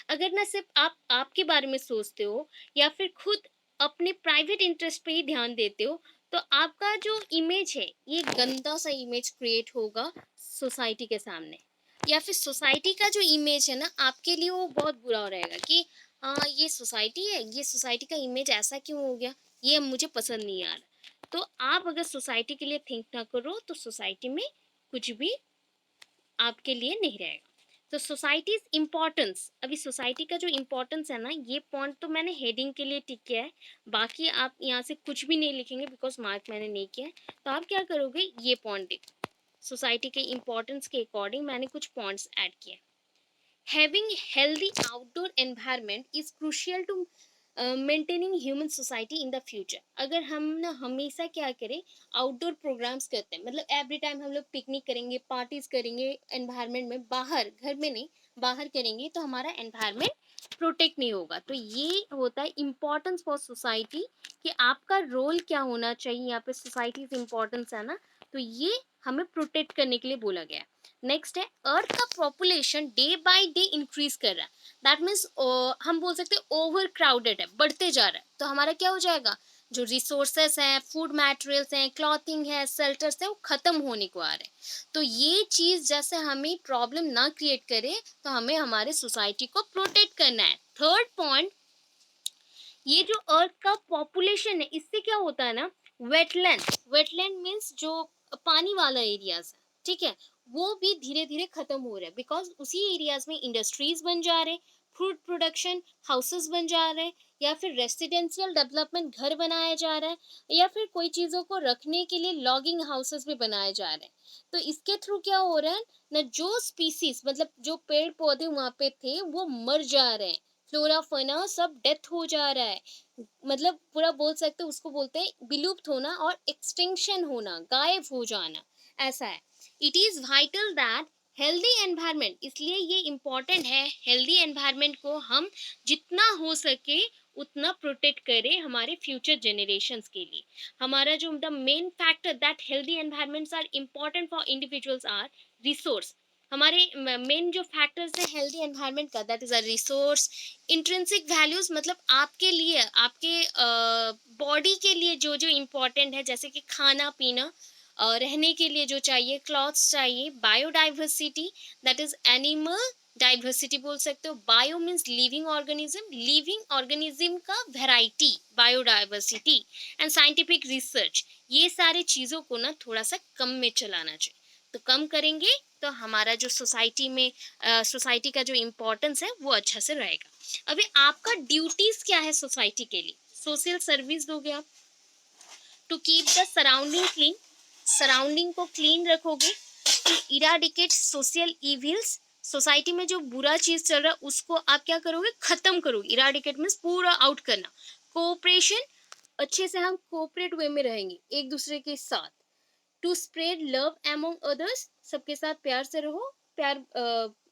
अगर ना सिर्फ आप आपके बारे में सोचते हो या फिर खुद अपने प्राइवेट इंटरेस्ट पे ही ध्यान देते हो, तो आपका जो इमेज है ये गंदा सा इमेज क्रिएट होगा सोसाइटी के सामने। या फिर सोसाइटी का जो इमेज है ना आपके लिए वो बहुत बुरा रहेगा कि हाँ ये सोसाइटी है, ये सोसाइटी का इमेज ऐसा क्यों हो गया, ये मुझे पसंद नहीं आ रहा। तो आप अगर सोसाइटी के लिए थिंक ना करो तो सोसाइटी में कुछ भी आपके लिए नहीं रहेगा। तो सोसाइटीज इम्पोर्टेंस, अभी सोसाइटी का जो इम्पोर्टेंस है ना, ये पॉइंट तो मैंने हेडिंग के लिए टिक किया है, बाकी आप यहाँ से कुछ भी नहीं लिखेंगे बिकॉज मार्क मैंने नहीं किया है। तो आप क्या करोगे, ये पॉइंट टिक, सोसाइटी के इम्पोर्टेंस के अकॉर्डिंग मैंने कुछ पॉइंट्स ऐड किए। Having healthy outdoor environment is crucial to maintaining human society in the future। अगर हम ना हमेशा क्या करें, आउटडोर प्रोग्राम्स करते हैं, मतलब एवरी टाइम हम लोग पिकनिक करेंगे, पार्टीज करेंगे एनवायरनमेंट में, बाहर घर में नहीं बाहर करेंगे, तो हमारा एनवायरनमेंट प्रोटेक्ट नहीं होगा। तो ये होता है इम्पोर्टेंस फॉर सोसाइटी, कि आपका रोल क्या होना चाहिए यहाँ पे, सोसाइटी इम्पोर्टेंस है ना, तो ये हमें प्रोटेक्ट करने के लिए बोला गया है। नेक्स्ट है अर्थ का population day by day increase कर रहा है, दैट मीन्स हम बोल सकते हैं ओवर क्राउडेड है, बढ़ते जा रहा है। तो हमारा क्या हो जाएगा, जो रिसोर्सेस हैं, फूड मटेरियल्स हैं, क्लॉथिंग है, शेल्टर्स है, वो खत्म होने को आ रहे हैं। तो ये चीज जैसे हमें प्रॉब्लम ना क्रिएट करे, तो हमें हमारे सोसाइटी को प्रोटेक्ट करना है। थर्ड पॉइंट, ये जो अर्थ का पॉपुलेशन है इससे क्या होता है ना, वेटलैंड, वेटलैंड मीन्स जो पानी वाला एरियाज है, ठीक है, वो भी धीरे धीरे खत्म हो रहा है, बिकॉज उसी एरियाज में इंडस्ट्रीज बन जा रहे हैं, फूड प्रोडक्शन हाउसेस बन जा रहे हैं, या फिर रेसिडेंशियल डेवलपमेंट घर बनाया जा रहा है, या फिर कोई चीज़ों को रखने के लिए लॉगिंग हाउसेस भी बनाए जा रहे हैं। तो इसके थ्रू क्या हो रहा है ना, जो स्पीसीज मतलब जो पेड़ पौधे वहाँ पे थे वो मर जा रहे हैं, फ्लोरा फना सब डेथ हो जा रहा है, मतलब पूरा बोल सकते हैं, उसको बोलते हैं विलुप्त होना और एक्सटिंक्शन होना, गायब हो जाना, ऐसा है। It is vital that healthy environment, इसलिए ये इम्पोर्टेंट है, हेल्दी एनवायरनमेंट को हम जितना हो सके उतना प्रोटेक्ट करें हमारे फ्यूचर जनरेशंस के लिए। हमारा जो the main factor that healthy environments are important for individuals are resource. हमारे मेन जो फैक्टर्स है हेल्दी एनवायरनमेंट का, that is a resource, intrinsic values, मतलब आपके लिए आपके बॉडी के लिए जो जो इम्पोर्टेंट है, जैसे कि खाना पीना, रहने के लिए जो चाहिए, क्लॉथ्स चाहिए, biodiversity, that is animal diversity बोल सकते हो, bio means living organism, living organism का variety biodiversity, and scientific research. ये सारे चीज़ों को ना थोड़ा सा कम में चलाना चाहिए। तो कम करेंगे तो हमारा जो सोसाइटी में सोसाइटी का जो इम्पोर्टेंस है वो अच्छा से रहेगा। अभी आपका ड्यूटीज क्या है सोसाइटी के लिए, सोशल सर्विस दोगे आप, to keep the surrounding clean, surrounding को क्लीन रखोगे, to eradicate social evils, society में जो बुरा चीज चल रहा है उसको आप क्या करोगे, खत्म करोगे, इराडिकेट मीन्स पूरा आउट करना, कोऑपरेशन, अच्छे से हम कोऑपरेट वे में रहेंगे एक दूसरे के साथ, to spread love among others, सबके साथ प्यार से रहो, प्यार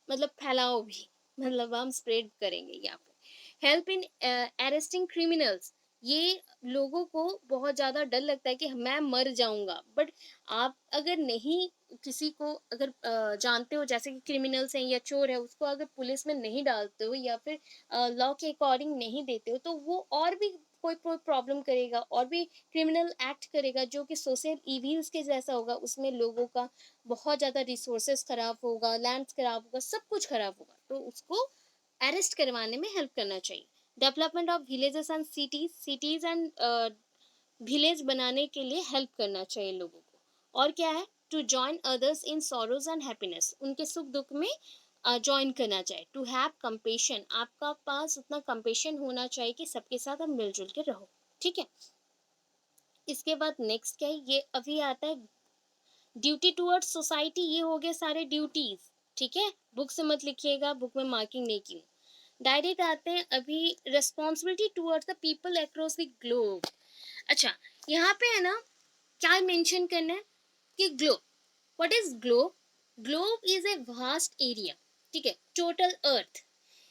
मतलब फैलाओ भी, मतलब हम स्प्रेड करेंगे यहाँ पे, हेल्प इन अरेस्टिंग क्रिमिनल्स, ये लोगों को बहुत ज़्यादा डर लगता है कि मैं मर जाऊँगा, बट आप अगर नहीं किसी को अगर जानते हो जैसे कि क्रिमिनल्स हैं या चोर है, उसको अगर पुलिस में नहीं डालते हो या फिर लॉ के अकॉर्डिंग नहीं देते हो, तो वो और भी कोई कोई प्रॉब्लम करेगा और भी क्रिमिनल एक्ट करेगा जो कि सोशल इविल्स के जैसा होगा। उसमें लोगों का बहुत ज़्यादा रिसोर्सेज खराब होगा, लैंड्स खराब होगा, सब कुछ खराब होगा, तो उसको अरेस्ट करवाने में हेल्प करना चाहिए। Development of villages and cities and village बनाने के लिए हेल्प करना चाहिए लोगों को। और क्या है, to join others in sorrows and happiness, उनके सुख दुख में जॉइन करना चाहिए। टू हैव कंपेशन, आपका पास उतना कंपेशन होना चाहिए कि सबके साथ आप मिलजुल के रहो। ठीक है, इसके बाद नेक्स्ट क्या है, ये अभी आता है ड्यूटी टुवर्ड्स सोसाइटी। ये हो गए सारे ड्यूटीज। ठीक है, बुक से मत लिखिएगा, बुक में मार्किंग नहीं की। डायरेक्ट आते हैं अभी responsibility towards the people across the globe. अच्छा, यहाँ पे है ना क्या मेंशन करना है कि globe, what is globe? Globe is a vast area, ठीक है, total earth.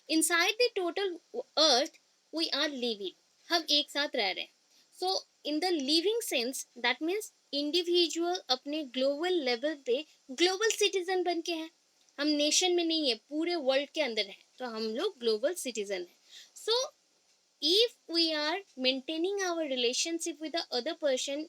Inside the total earth we are living, हम एक साथ रह रहे हैं। So in the living sense that means individual अपने ग्लोबल लेवल पे ग्लोबल सिटीजन बन के हैं। हम नेशन में नहीं है, पूरे वर्ल्ड के अंदर है, तो हम लोग ग्लोबल सिटीजन है। सो if we are maintaining our relationship with the other person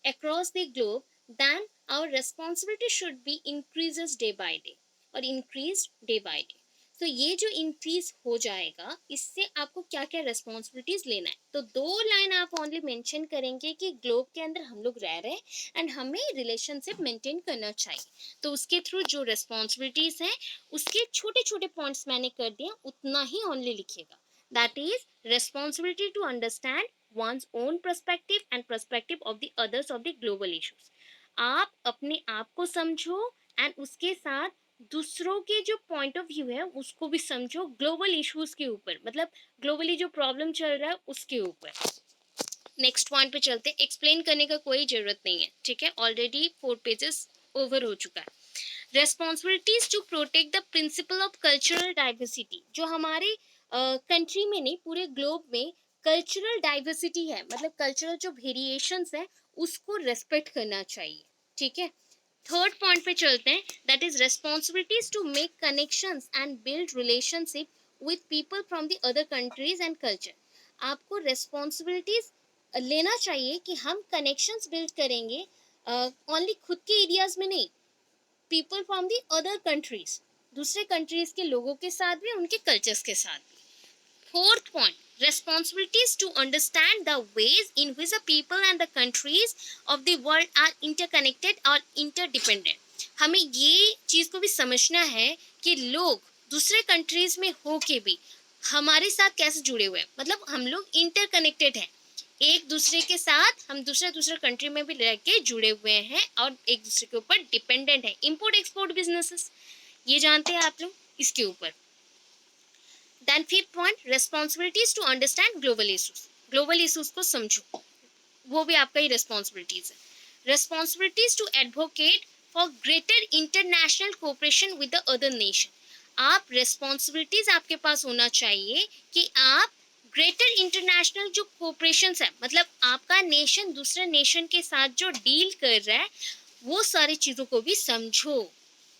across the globe, then our responsibility should be increases day by day or increased day by day. तो ये जो इंक्रीज हो जाएगा, इससे आपको क्या क्या रेस्पॉन्सिबिलिटीज लेना है, तो 2 लाइन आप ओनली मेंशन करेंगे कि ग्लोब के अंदर हम लोग रह रहे हैं एंड हमें रिलेशनशिप मेंटेन करना चाहिए। तो उसके थ्रू जो रेस्पॉन्सिबिलिटीज हैं उसके छोटे छोटे पॉइंट्स मैंने कर दिया, उतना ही ओनली लिखिएगा। That is responsibility to understand one's own perspective and perspective of the others of the global issues. आप अपने आप को समझो एंड उसके साथ दूसरों के जो पॉइंट ऑफ व्यू है उसको भी समझो ग्लोबल इश्यूज के ऊपर, मतलब ग्लोबली जो प्रॉब्लम चल रहा है उसके ऊपर। नेक्स्ट पॉइंट पे चलते हैं, एक्सप्लेन करने का कोई जरूरत नहीं है, ठीक है, ऑलरेडी 4 पेजेस ओवर हो चुका है। Responsibilities to protect the principle of cultural diversity, जो हमारे कंट्री में नहीं पूरे ग्लोब में कल्चरल डाइवर्सिटी है, मतलब कल्चरल जो वेरिएशंस है उसको रेस्पेक्ट करना चाहिए। ठीक है, थर्ड पॉइंट पे चलते हैं, that is responsibilities to make connections and build relationship with people from the other countries and culture. आपको रेस्पॉन्सिबिलिटीज लेना चाहिए कि हम कनेक्शंस बिल्ड करेंगे ओनली खुद के एरियाज में नहीं, people from the other countries, दूसरे कंट्रीज के लोगों के साथ भी, उनके कल्चर्स के साथ भी। Fourth point, responsibilities to understand the ways in which the people and the countries of the world are interconnected or interdependent। हमें ये चीज को भी समझना है कि लोग दूसरे कंट्रीज में हो के भी हमारे साथ कैसे जुड़े हुए हैं, मतलब हम लोग इंटरकनेक्टेड हैं एक दूसरे के साथ, हम दूसरे दूसरे कंट्री में भी रह के जुड़े हुए हैं और एक दूसरे के ऊपर डिपेंडेंट है। इंपोर्ट एक्सपोर्ट बिजनेसेस, ये जानते हैं आप लोग इसके ऊपर। Then fifth point, responsibilities to understand global issues, global issues को समझो, वो भी आपका ही रेस्पॉन्सिबिलिटीज है। Responsibilities to advocate for greater international cooperation with the other nation, आप रेस्पॉन्सिबिलिटीज आपके पास होना चाहिए कि आप ग्रेटर इंटरनेशनल जो कोऑपरेशन है, मतलब आपका नेशन दूसरे नेशन के साथ जो डील कर रहा है वो सारी चीज़ों को भी समझो।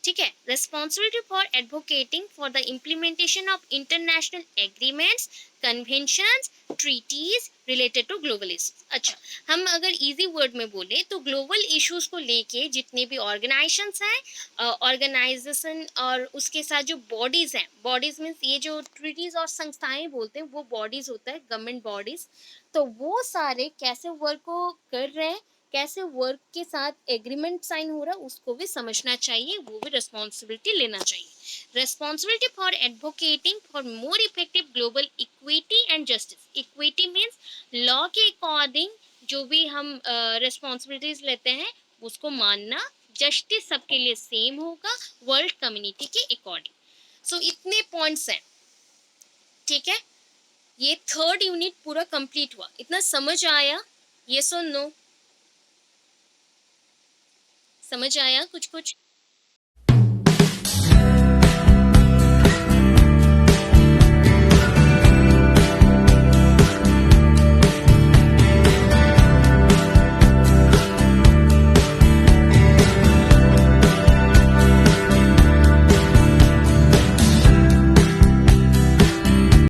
ठीक है, responsibility for advocating for the implementation of international agreements, conventions, treaties related to global issues. अच्छा, हम अगर इजी वर्ड में बोले तो ग्लोबल इश्यूज को लेके जितने भी ऑर्गेनाइजेशंस हैं, ऑर्गेनाइजेशन और उसके साथ जो बॉडीज हैं, बॉडीज मीन्स ये जो ट्रीटीज और संस्थाएं बोलते हैं वो बॉडीज होता है, गवर्नमेंट बॉडीज, तो वो सारे कैसे वर्क को कर रहे हैं, कैसे वर्क के साथ एग्रीमेंट साइन हो रहा है उसको भी समझना चाहिए, वो भी रिस्पॉन्सिबिलिटी लेना चाहिए। Responsibility for advocating for more effective global equity and justice, equity means law के अकॉर्डिंग जो भी हम रिस्पॉन्सिबिलिटीज लेते हैं उसको मानना, जस्टिस सबके लिए सेम होगा वर्ल्ड कम्युनिटी के अकॉर्डिंग। सो इतने पॉइंट्स हैं, ठीक है, ये थर्ड यूनिट पूरा कंप्लीट हुआ। इतना समझ आया? यस और नो? समझ आया कुछ कुछ?